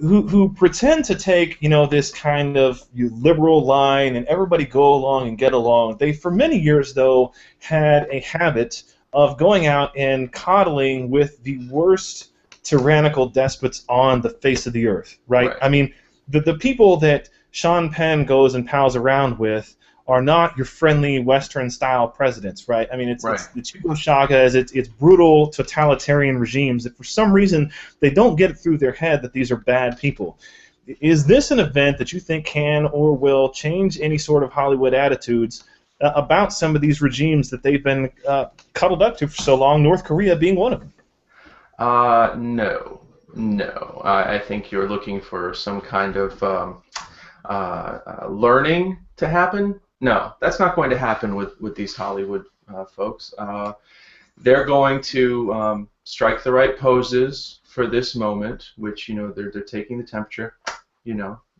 who pretend to take this kind of liberal line and everybody go along and get along. They for many years though had a habit of going out and coddling with the worst tyrannical despots on the face of the earth, right? I mean, the people that Sean Penn goes and pals around with are not your friendly Western-style presidents, right? I mean, it's Hugo Chavez, it's brutal totalitarian regimes that for some reason they don't get it through their head that these are bad people. Is this an event that you think can or will change any sort of Hollywood attitudes about some of these regimes that they've been cuddled up to for so long, North Korea being one of them? No. No, I think you're looking for some kind of learning to happen. No, that's not going to happen with these Hollywood folks. They're going to strike the right poses for this moment, which they're taking the temperature,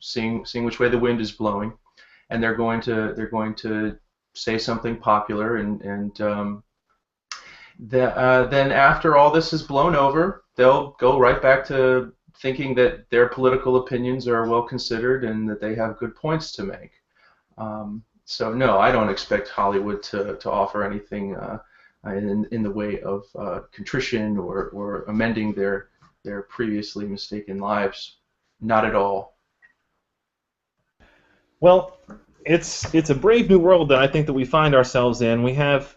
seeing which way the wind is blowing, and they're going to say something popular, and then after all this is blown over, they'll go right back to thinking that their political opinions are well considered and that they have good points to make. So no, I don't expect Hollywood to offer anything in the way of contrition or amending their previously mistaken lives. Not at all. Well, it's a brave new world that I think that we find ourselves in. We have,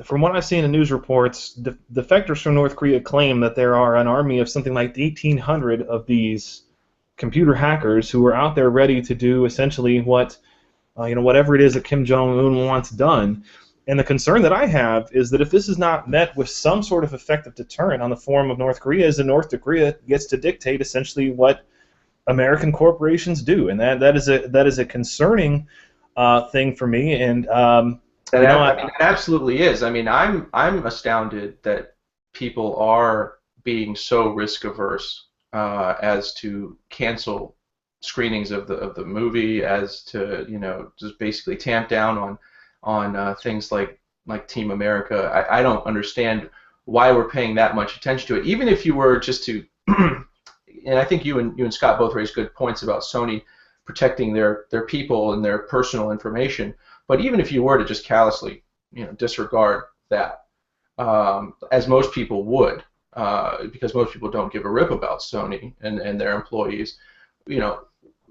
from what I've seen in news reports, defectors from North Korea claim that there are an army of something like 1,800 of these computer hackers who are out there ready to do essentially what, whatever it is that Kim Jong-un wants done. And the concern that I have is that if this is not met with some sort of effective deterrent on the form of North Korea, is that North Korea gets to dictate essentially what American corporations do, and that is a concerning thing for me. And It absolutely is. I mean, I'm astounded that people are being so risk averse as to cancel screenings of the movie, as to just basically tamp down on things like Team America. I don't understand why we're paying that much attention to it. Even if you were just to, and I think you and Scott both raised good points about Sony protecting their people and their personal information. But even if you were to just callously, disregard that, as most people would, because most people don't give a rip about Sony and their employees,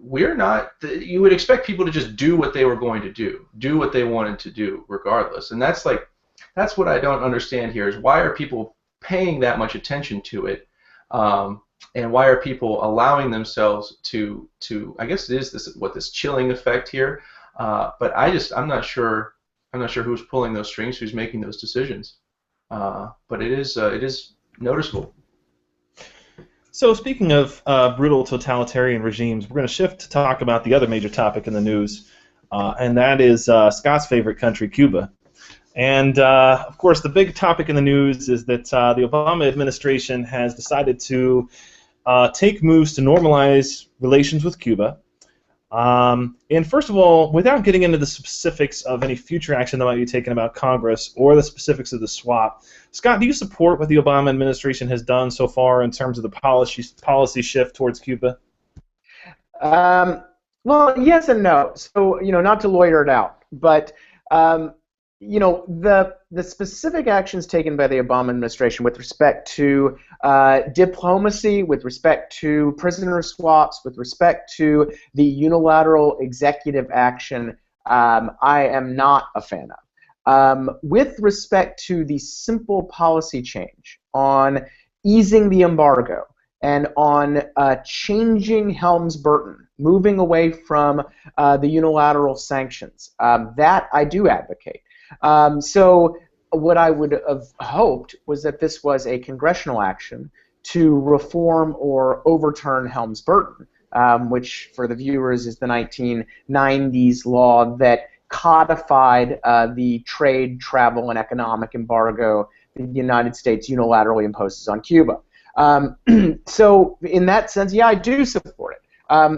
we're not. You would expect people to just do what they were going to do what they wanted to do, regardless. And that's what I don't understand here, is why are people paying that much attention to it, and why are people allowing themselves to I guess it is this chilling effect here. But I'm not sure who's pulling those strings, who's making those decisions. But it is noticeable. So speaking of brutal totalitarian regimes, we're going to shift to talk about the other major topic in the news, and that is Scott's favorite country, Cuba. And of course, the big topic in the news is that the Obama administration has decided to take moves to normalize relations with Cuba. And first of all, without getting into the specifics of any future action that might be taken about Congress or the specifics of the swap, Scott, do you support what the Obama administration has done so far in terms of the policy shift towards Cuba? Well, yes and no. So, not to lawyer it out, but the specific actions taken by the Obama administration with respect to diplomacy, with respect to prisoner swaps, with respect to the unilateral executive action, I am not a fan of. With respect to the simple policy change on easing the embargo and on changing Helms-Burton, moving away from the unilateral sanctions, that I do advocate. So what I would have hoped was that this was a congressional action to reform or overturn Helms-Burton, which for the viewers is the 1990s law that codified the trade, travel, and economic embargo the United States unilaterally imposes on Cuba. So in that sense, yeah, I do support it.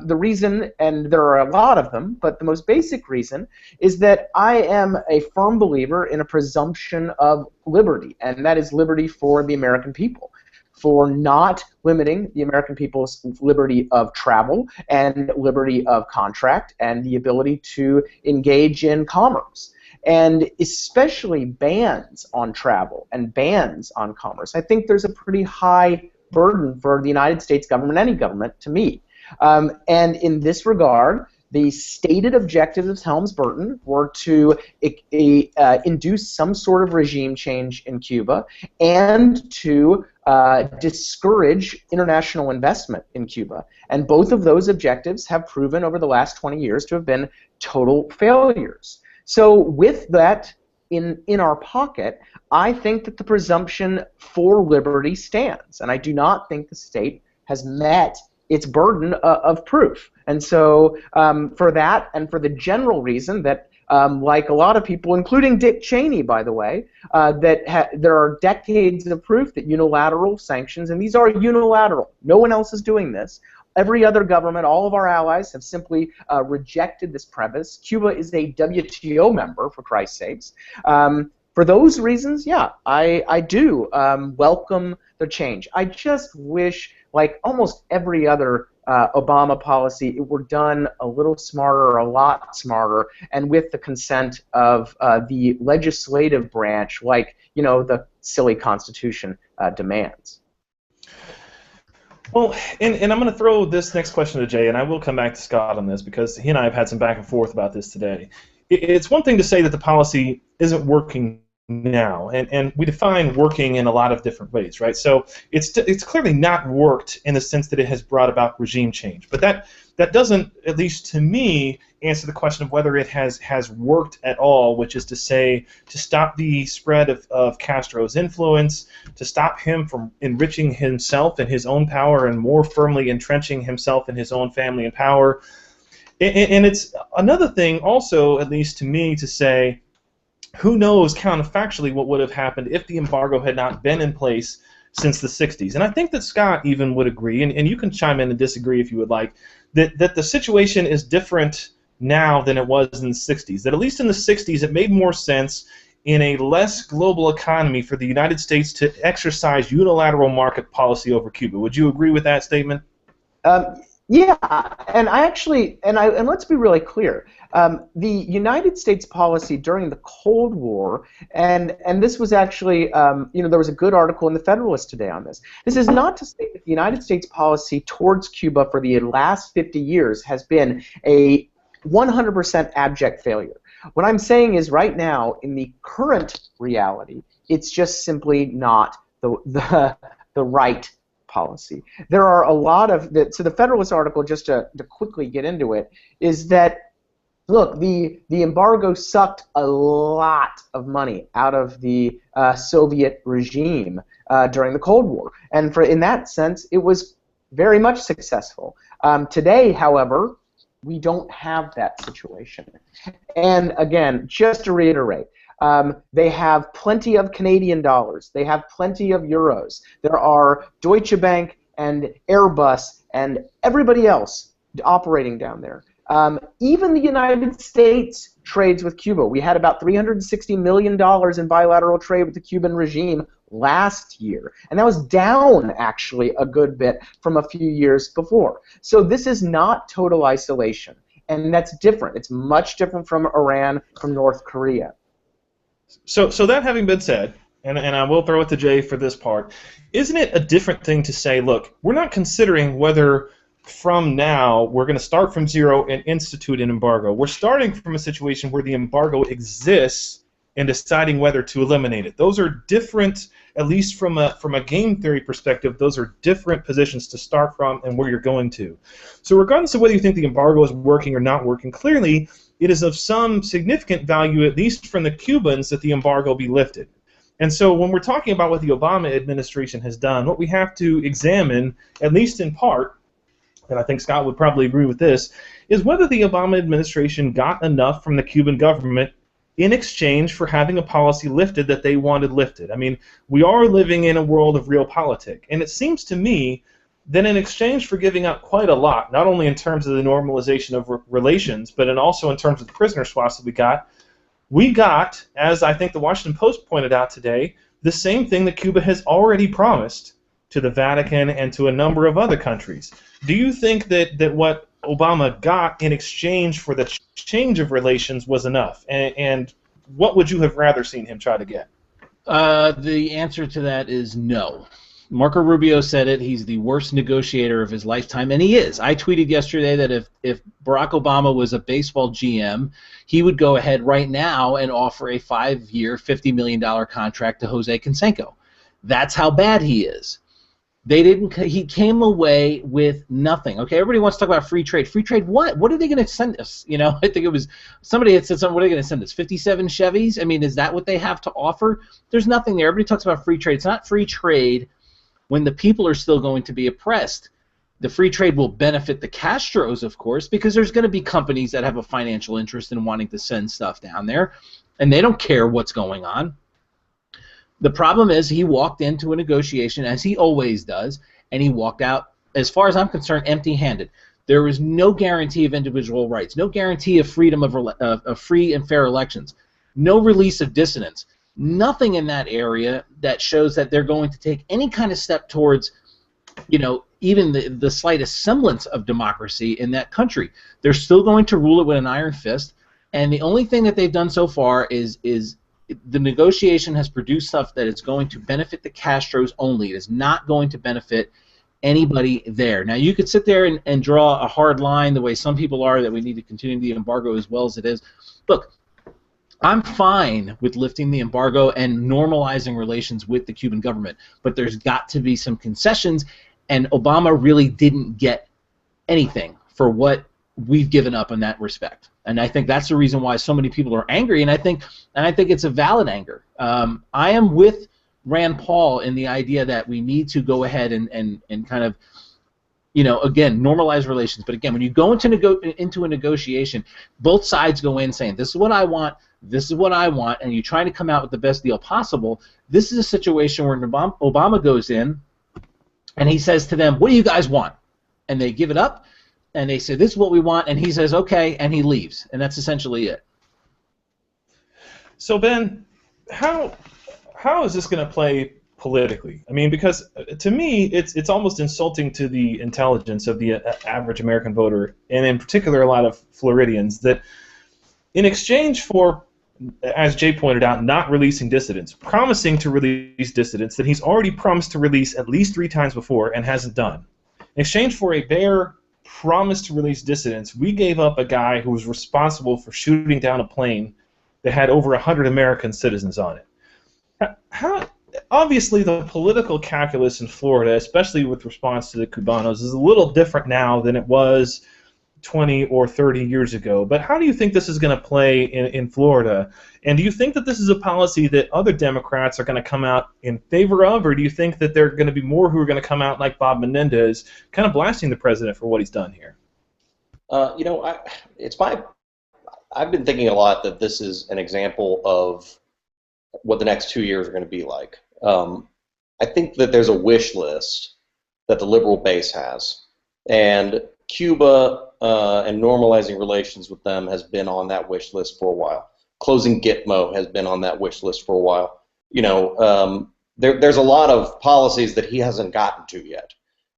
The reason, and there are a lot of them, but the most basic reason is that I am a firm believer in a presumption of liberty, and that is liberty for the American people, for not limiting the American people's liberty of travel and liberty of contract and the ability to engage in commerce. And especially bans on travel and bans on commerce. I think there's a pretty high burden for the United States government, any government, to meet. And in this regard, the stated objectives of Helms-Burton were to induce some sort of regime change in Cuba and to discourage international investment in Cuba. And both of those objectives have proven over the last 20 years to have been total failures. So with that in our pocket, I think that the presumption for liberty stands, and I do not think the state has met its burden of proof. And so for that and for the general reason that, like a lot of people, including Dick Cheney, by the way, there are decades of proof that unilateral sanctions, and these are unilateral. No one else is doing this. Every other government, all of our allies, have simply rejected this premise. Cuba is a WTO member, for Christ's sakes. For those reasons, yeah, I do welcome the change. I just wish, like almost every other Obama policy, it were done a little smarter, a lot smarter, and with the consent of the legislative branch, like the silly Constitution demands. Well, and I'm going to throw this next question to Jay, and I will come back to Scott on this because he and I have had some back and forth about this today. It's one thing to say that the policy isn't working now, and we define working in a lot of different ways, right? So it's clearly not worked in the sense that it has brought about regime change, but that doesn't, at least to me, answer the question of whether it has worked at all, which is to say, to stop the spread of Castro's influence, to stop him from enriching himself and his own power and more firmly entrenching himself and his own family in power. And it's another thing also, at least to me, to say, who knows counterfactually what would have happened if the embargo had not been in place since the 60s. And I think that Scott even would agree, and you can chime in and disagree if you would like, that the situation is different now than it was in the 60s. That at least in the 60s it made more sense in a less global economy for the United States to exercise unilateral market policy over Cuba. Would you agree with that statement? Yeah, and let's be really clear. The United States policy during the Cold War, and this was actually, there was a good article in the Federalist today on this. This is not to say that the United States policy towards Cuba for the last 50 years has been a 100% abject failure. What I'm saying is right now, in the current reality, it's just simply not the right policy. There are a lot of so the Federalist article, just to quickly get into it, is that look, the embargo sucked a lot of money out of the Soviet regime during the Cold War, and in that sense it was very much successful. Today, however, we don't have that situation. And again, just to reiterate, they have plenty of Canadian dollars. They have plenty of euros. There are Deutsche Bank and Airbus and everybody else operating down there. Even the United States trades with Cuba. We had about $360 million in bilateral trade with the Cuban regime last year, and that was down actually a good bit from a few years before. So this is not total isolation, and that's different. It's much different from Iran, from North Korea. So that having been said, and I will throw it to Jay for this part, isn't it a different thing to say, look, we're not considering whether from now we're going to start from zero and institute an embargo. We're starting from a situation where the embargo exists and deciding whether to eliminate it. Those are different, at least from a game theory perspective, those are different positions to start from and where you're going to. So regardless of whether you think the embargo is working or not working, clearly it is of some significant value, at least from the Cubans, that the embargo be lifted. And so when we're talking about what the Obama administration has done, what we have to examine, at least in part, and I think Scott would probably agree with this, is whether the Obama administration got enough from the Cuban government in exchange for having a policy lifted that they wanted lifted. I mean, we are living in a world of realpolitik, and it seems to me that in exchange for giving up quite a lot, not only in terms of the normalization of relations, but also in terms of the prisoner swaps that we got, as I think the Washington Post pointed out today, the same thing that Cuba has already promised to the Vatican and to a number of other countries. Do you think that what Obama got in exchange for the change of relations was enough? And what would you have rather seen him try to get? The answer to that is no. Marco Rubio said it. He's the worst negotiator of his lifetime, and he is. I tweeted yesterday that if Barack Obama was a baseball GM, he would go ahead right now and offer a 5-year, $50 million contract to Jose Canseco. That's how bad he is. They didn't. He came away with nothing. Okay, everybody wants to talk about free trade. Free trade what? What are they going to send us? You know, I think it was somebody had said something. What are they going to send us? 57 Chevys? I mean, is that what they have to offer? There's nothing there. Everybody talks about free trade. It's not free trade when the people are still going to be oppressed. The free trade will benefit the Castros, of course, because there's going to be companies that have a financial interest in wanting to send stuff down there, and they don't care what's going on. The problem is he walked into a negotiation, as he always does, and he walked out, as far as I'm concerned, empty-handed. There was no guarantee of individual rights, no guarantee of freedom of free and fair elections, no release of dissidents, nothing in that area that shows that they're going to take any kind of step towards, even the slightest semblance of democracy in that country. They're still going to rule it with an iron fist, and the only thing that they've done so far is the negotiation has produced stuff that is going to benefit the Castros only. It is not going to benefit anybody there. Now, you could sit there and draw a hard line the way some people are, that we need to continue the embargo as well as it is. Look, I'm fine with lifting the embargo and normalizing relations with the Cuban government, but there's got to be some concessions, and Obama really didn't get anything for what we've given up in that respect. And I think that's the reason why so many people are angry, and I think it's a valid anger. I am with Rand Paul in the idea that we need to go ahead and kind of, again, normalize relations. But again, when you go into a negotiation, both sides go in saying, this is what I want, this is what I want, and you try to come out with the best deal possible. This is a situation where Obama goes in and he says to them, what do you guys want? And they give it up, and they say, this is what we want, and he says, okay, and he leaves. And that's essentially it. So, Ben, how is this going to play politically? I mean, because to me, it's almost insulting to the intelligence of the average American voter, and in particular a lot of Floridians, that in exchange for, as Jay pointed out, not releasing dissidents, promising to release dissidents that he's already promised to release at least 3 times before and hasn't done. In exchange for a bare promise to release dissidents, we gave up a guy who was responsible for shooting down a plane that had over 100 American citizens on it. Obviously, the political calculus in Florida, especially with response to the Cubanos, is a little different now than it was 20 or 30 years ago. But how do you think this is going to play in Florida? And do you think that this is a policy that other Democrats are going to come out in favor of, or do you think that there are going to be more who are going to come out like Bob Menendez, kind of blasting the president for what he's done here? I've been thinking a lot that this is an example of what the next 2 years are going to be like. I think that there's a wish list that the liberal base has, and Cuba and normalizing relations with them has been on that wish list for a while. Closing Gitmo has been on that wish list for a while. There's a lot of policies that he hasn't gotten to yet.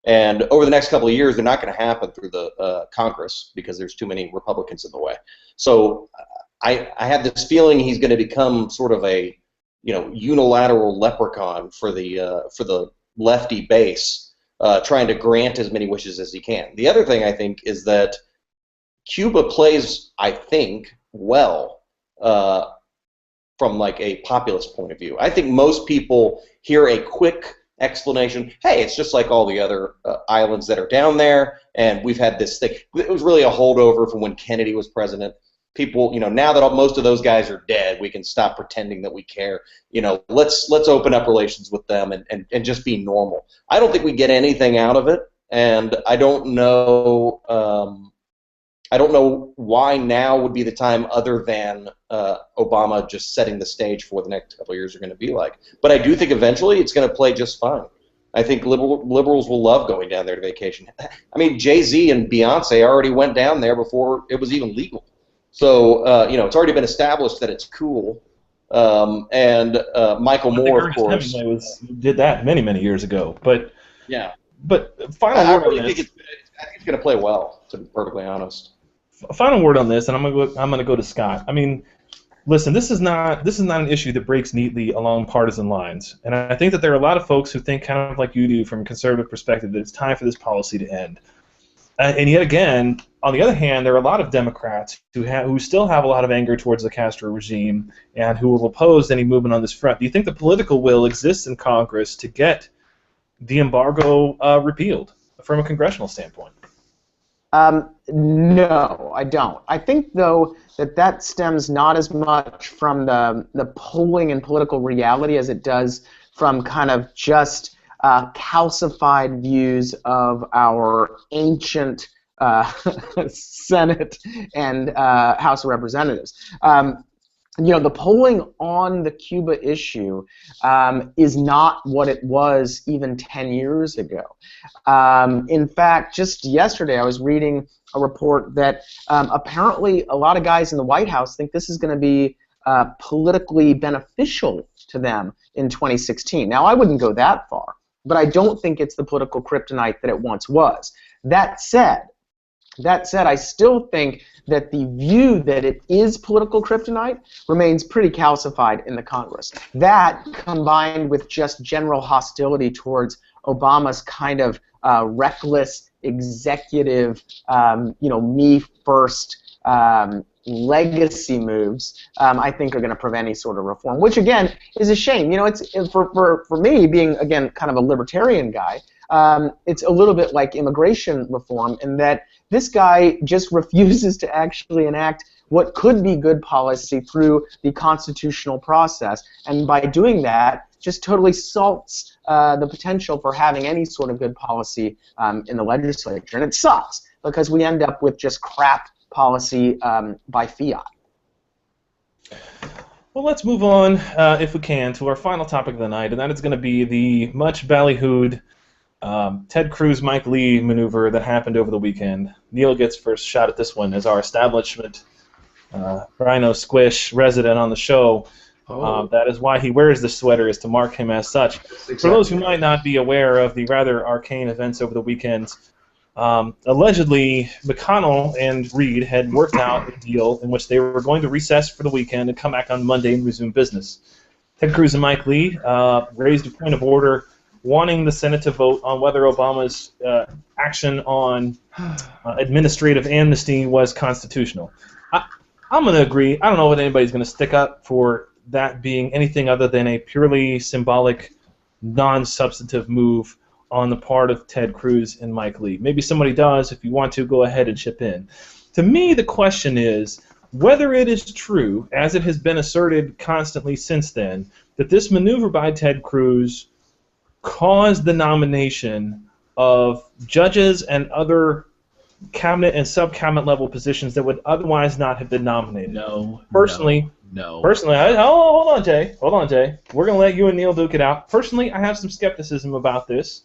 And over the next couple of years, they're not going to happen through the Congress because there's too many Republicans in the way. So I have this feeling he's going to become sort of a unilateral leprechaun for the lefty base, trying to grant as many wishes as he can. The other thing I think is that Cuba plays, I think, well from like a populist point of view. I think most people hear a quick explanation, hey, it's just like all the other islands that are down there, and we've had this thing. It was really a holdover from when Kennedy was president. People, now that most of those guys are dead, we can stop pretending that we care. Let's open up relations with them and just be normal. I don't think we get anything out of it, and I don't know why now would be the time other than Obama just setting the stage for what the next couple of years are going to be like. But I do think eventually it's going to play just fine. I think liberals will love going down there to vacation. I mean, Jay-Z and Beyonce already went down there before it was even legal. So, it's already been established that it's cool. And Michael Moore, of course. Hemingway did that many, many years ago. But yeah. But final word on this. I think it's going to play well, to be perfectly honest. Final word on this, and I'm going to go to Scott. I mean, listen, this is not an issue that breaks neatly along partisan lines, and I think that there are a lot of folks who think kind of like you do from a conservative perspective that it's time for this policy to end. And yet again, on the other hand, there are a lot of Democrats who still have a lot of anger towards the Castro regime and who will oppose any movement on this front. Do you think the political will exists in Congress to get the embargo repealed from a congressional standpoint? No, I don't. I think, though, that stems not as much from the polling and political reality as it does from kind of just calcified views of our ancient Senate and House of Representatives. The polling on the Cuba issue is not what it was even 10 years ago. In fact, just yesterday I was reading a report that apparently a lot of guys in the White House think this is going to be politically beneficial to them in 2016. Now, I wouldn't go that far, but I don't think it's the political kryptonite that it once was. That said, I still think that the view that it is political kryptonite remains pretty calcified in the Congress. That, combined with just general hostility towards Obama's kind of reckless executive, me first legacy moves, I think are going to prevent any sort of reform, which again is a shame. It's for me, being again kind of a libertarian guy, it's a little bit like immigration reform in that this guy just refuses to actually enact what could be good policy through the constitutional process, and by doing that, just totally salts the potential for having any sort of good policy in the legislature. And it sucks, because we end up with just crap policy by fiat. Well, let's move on, if we can, to our final topic of the night, and that is going to be the much ballyhooed Ted Cruz, Mike Lee maneuver that happened over the weekend. Neal gets first shot at this one as our establishment Rhino Squish resident on the show. That is why he wears the sweater, is to mark him as such. Exactly. For those who might not be aware of the rather arcane events over the weekend, allegedly McConnell and Reid had worked out a deal in which they were going to recess for the weekend and come back on Monday and resume business. Ted Cruz and Mike Lee raised a point of order wanting the Senate to vote on whether Obama's action on administrative amnesty was constitutional. I'm going to agree. I don't know what anybody's going to stick up for that being anything other than a purely symbolic, non-substantive move on the part of Ted Cruz and Mike Lee. Maybe somebody does. If you want to, go ahead and chip in. To me, the question is whether it is true, as it has been asserted constantly since then, that this maneuver by Ted Cruz caused the nomination of judges and other cabinet and sub-cabinet level positions that would otherwise not have been nominated. No. Personally, hold on, Jay. We're going to let you and Neal duke it out. Personally, I have some skepticism about this.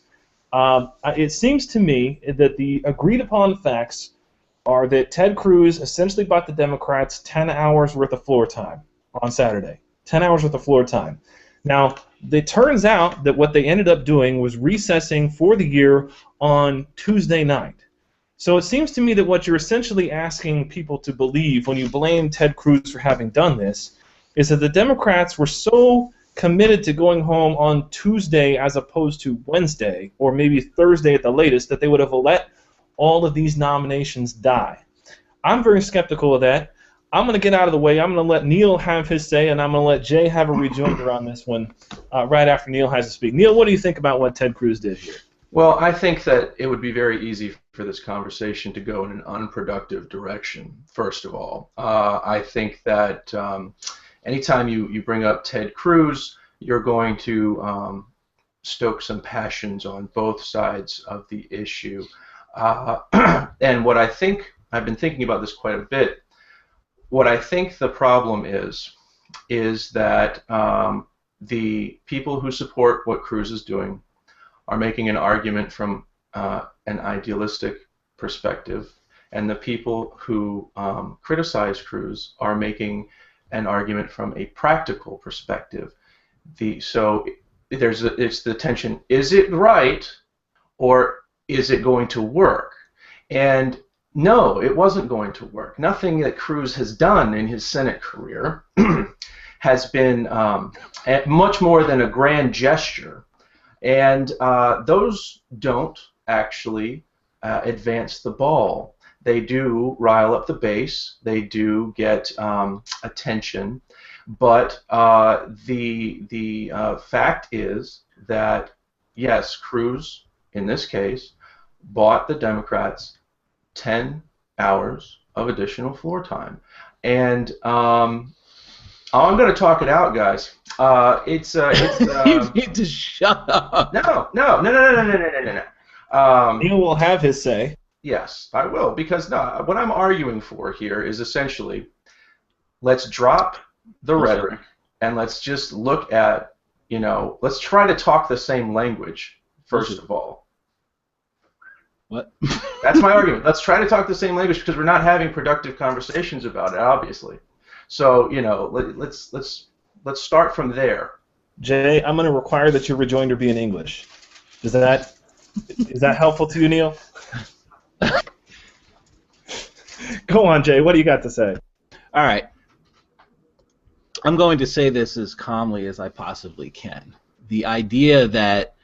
It seems to me that the agreed-upon facts are that Ted Cruz essentially bought the Democrats 10 hours worth of floor time on Saturday. 10 hours worth of floor time. Now, it turns out that what they ended up doing was recessing for the year on Tuesday night. So it seems to me that what you're essentially asking people to believe when you blame Ted Cruz for having done this is that the Democrats were so committed to going home on Tuesday as opposed to Wednesday, or maybe Thursday at the latest, that they would have let all of these nominations die. I'm very skeptical of that. I'm going to get out of the way. I'm going to let Neal have his say, and I'm going to let Jay have a rejoinder on this one right after Neal has to speak. Neal, what do you think about what Ted Cruz did here? Well, I think that it would be very easy for this conversation to go in an unproductive direction, first of all. I think that anytime you bring up Ted Cruz, you're going to stoke some passions on both sides of the issue. And what I think, I've been thinking about this quite a bit, what I think the problem is that the people who support what Cruz is doing are making an argument from an idealistic perspective, and the people who criticize Cruz are making an argument from a practical perspective. So it's the tension: is it right, or is it going to work? And no, it wasn't going to work. Nothing that Cruz has done in his Senate career has been much more than a grand gesture. And those don't actually advance the ball. They do rile up the base. They do get attention. But the fact is that, yes, Cruz, in this case, bought the Democrats 10 hours of additional floor time. And Oh, I'm going to talk it out, guys. You need to shut up. No. Neal will have his say. Yes, I will, because no, what I'm arguing for here is essentially, let's drop the rhetoric and let's just look at, let's try to talk the same language, first of all. What? That's my argument. Let's try to talk the same language because we're not having productive conversations about it, obviously. So, let's start from there. Jay, I'm going to require that your rejoinder be in English. Is that helpful to you, Neal? Go on, Jay. What do you got to say? All right. I'm going to say this as calmly as I possibly can. The idea that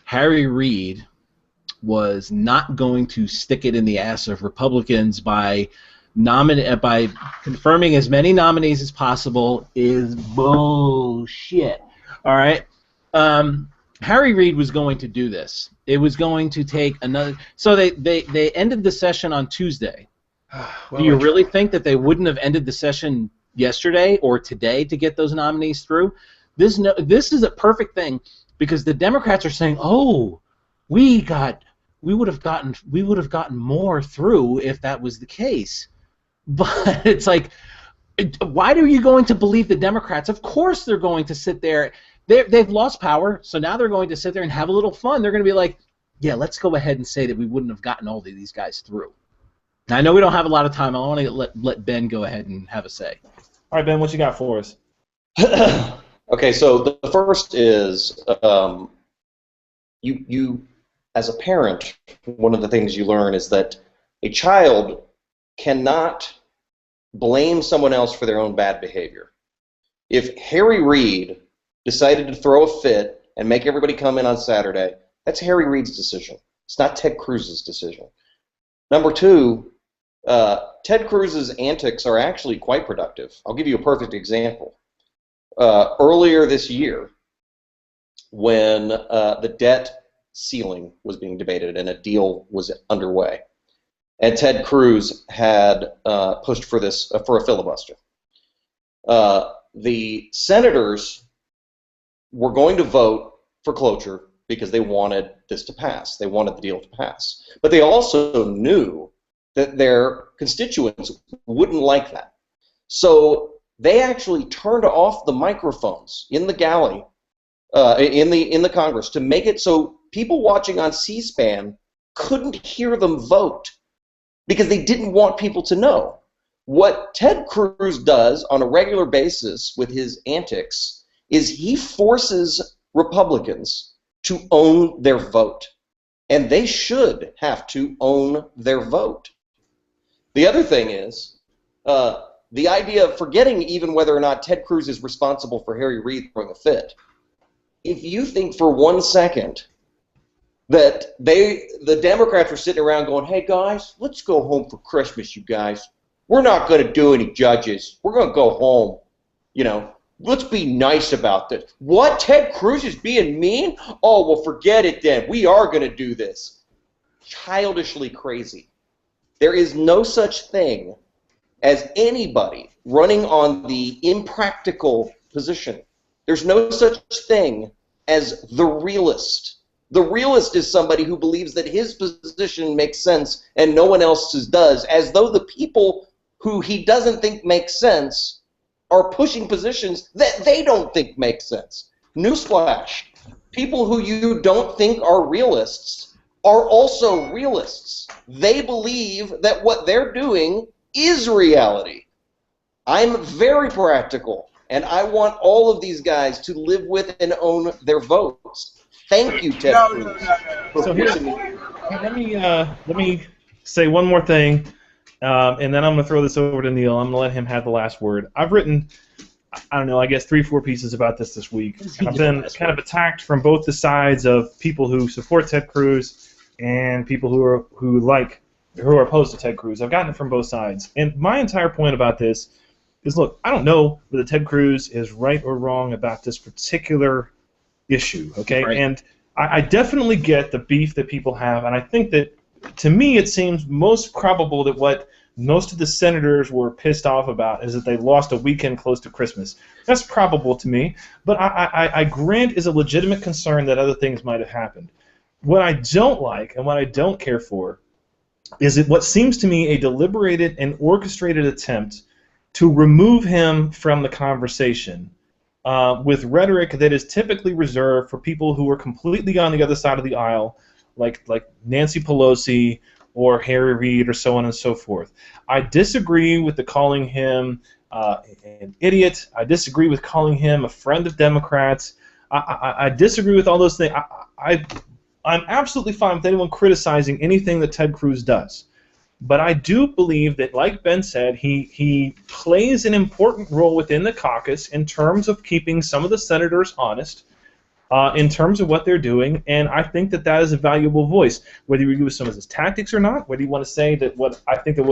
Harry Reid was not going to stick it in the ass of Republicans by confirming as many nominees as possible is bullshit. All right. Harry Reid was going to do this. It was going to take another. So they ended the session on Tuesday. Do you really think that they wouldn't have ended the session yesterday or today to get those nominees through? This is a perfect thing because the Democrats are saying, "Oh, we would have gotten more through if that was the case." But it's like, why are you going to believe the Democrats? Of course they're going to sit there. They've lost power, so now they're going to sit there and have a little fun. They're going to be like, yeah, let's go ahead and say that we wouldn't have gotten all of these guys through. Now, I know we don't have a lot of time. I want to let Ben go ahead and have a say. All right, Ben, what you got for us? Okay, so the first is you as a parent, one of the things you learn is that a child cannot blame someone else for their own bad behavior. If Harry Reid decided to throw a fit and make everybody come in on Saturday, that's Harry Reid's decision. It's not Ted Cruz's decision. Number two, Ted Cruz's antics are actually quite productive. I'll give you a perfect example. Earlier this year, when the debt ceiling was being debated and a deal was underway, and Ted Cruz had pushed for a filibuster, the senators were going to vote for cloture because they wanted this to pass. They wanted the deal to pass. But they also knew that their constituents wouldn't like that. So they actually turned off the microphones in the galley, in the Congress, to make it so people watching on C-SPAN couldn't hear them vote because they didn't want people to know. What Ted Cruz does on a regular basis with his antics is he forces Republicans to own their vote. And they should have to own their vote. The other thing is the idea of forgetting even whether or not Ted Cruz is responsible for Harry Reid throwing a fit. If you think for 1 second that the Democrats are sitting around going, hey guys, let's go home for Christmas, you guys. We're not going to do any judges. We're going to go home. Let's be nice about this. What? Ted Cruz is being mean? Oh, well, forget it then. We are going to do this. Childishly crazy. There is no such thing as anybody running on the impractical position. There's no such thing as the realist. The realist is somebody who believes that his position makes sense and no one else's does, as though the people who he doesn't think make sense are pushing positions that they don't think make sense. Newsflash, people who you don't think are realists are also realists. They believe that what they're doing is reality. I'm very practical, and I want all of these guys to live with and own their votes. Thank you, Ted Cruz. So let me say one more thing. And then I'm going to throw this over to Neal. I'm going to let him have the last word. I've written, I don't know, I guess 3-4 pieces about this week. I've been kind of attacked from both the sides of people who support Ted Cruz and people who are opposed to Ted Cruz. I've gotten it from both sides. And my entire point about this is, look, I don't know whether Ted Cruz is right or wrong about this particular issue, okay? Right. And I definitely get the beef that people have, and I think that, to me, it seems most probable that what most of the senators were pissed off about is that they lost a weekend close to Christmas. That's probable to me, but I grant is a legitimate concern that other things might have happened. What I don't like and what I don't care for is what seems to me a deliberated and orchestrated attempt to remove him from the conversation with rhetoric that is typically reserved for people who are completely on the other side of the aisle, like Nancy Pelosi or Harry Reid or so on and so forth. I disagree with the calling him an idiot. I disagree with calling him a friend of Democrats. I disagree with all those things. I'm absolutely fine with anyone criticizing anything that Ted Cruz does. But I do believe that, like Ben said, he plays an important role within the caucus in terms of keeping some of the senators honest, in terms of what they're doing, and I think that is a valuable voice. Whether you agree with some of his tactics or not, whether you want to say that what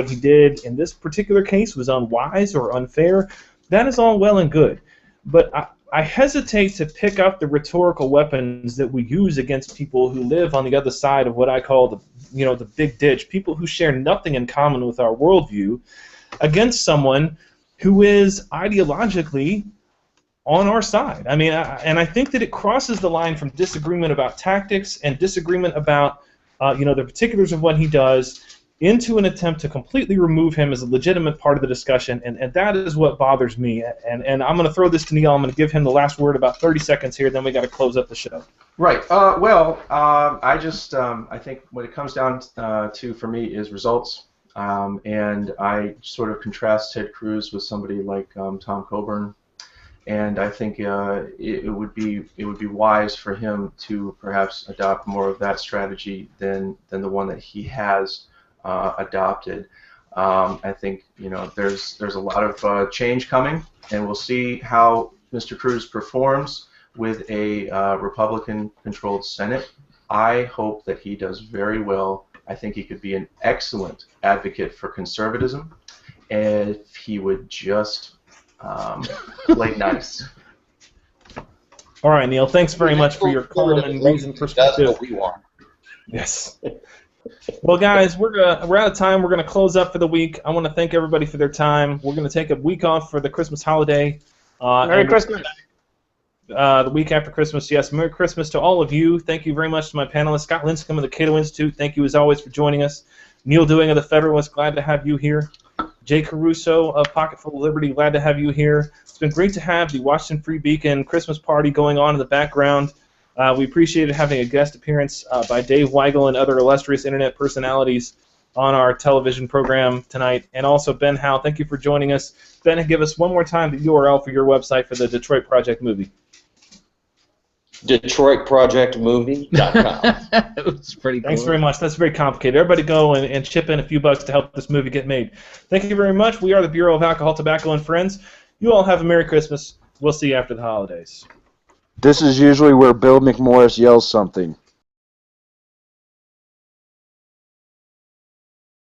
he did in this particular case was unwise or unfair, that is all well and good. But I hesitate to pick up the rhetorical weapons that we use against people who live on the other side of what I call the big ditch, people who share nothing in common with our worldview, against someone who is ideologically on our side. I mean, and I think that it crosses the line from disagreement about tactics and disagreement about the particulars of what he does into an attempt to completely remove him as a legitimate part of the discussion, and that is what bothers me. And I'm going to throw this to Neal. I'm going to give him the last word, about 30 seconds here, then we got to close up the show. Right. I think what it comes down to for me is results. And I sort of contrast Ted Cruz with somebody like Tom Coburn. And I think it would be wise for him to perhaps adopt more of that strategy than the one that he has adopted. I think there's a lot of change coming, and we'll see how Mr. Cruz performs with a Republican-controlled Senate. I hope that he does very well. I think he could be an excellent advocate for conservatism if he would just play nice. All right, Neal. Thanks very much for your calm and reasoned perspective. That's what we want. Yes. Well, guys, we're out of time. We're going to close up for the week. I want to thank everybody for their time. We're going to take a week off for the Christmas holiday. Merry Christmas. The week after Christmas, yes. Merry Christmas to all of you. Thank you very much to my panelists. Scott Lincicome of the Cato Institute, thank you as always for joining us. Neal Dewing of the Federalist, glad to have you here. Jay Caruso of Pocketful of Liberty, glad to have you here. It's been great to have the Washington Free Beacon Christmas party going on in the background. We appreciated having a guest appearance by Dave Weigel and other illustrious internet personalities on our television program tonight. And also Ben Howe, thank you for joining us. Ben, give us one more time the URL for your website for the Detroit Project movie. DetroitProjectMovie.com. It was pretty cool. Thanks very much. That's very complicated. Everybody go and chip in a few bucks to help this movie get made. Thank you very much. We are the Bureau of Alcohol, Tobacco, and Friends. You all have a Merry Christmas. We'll see you after the holidays. This is usually where Bill McMorris yells something.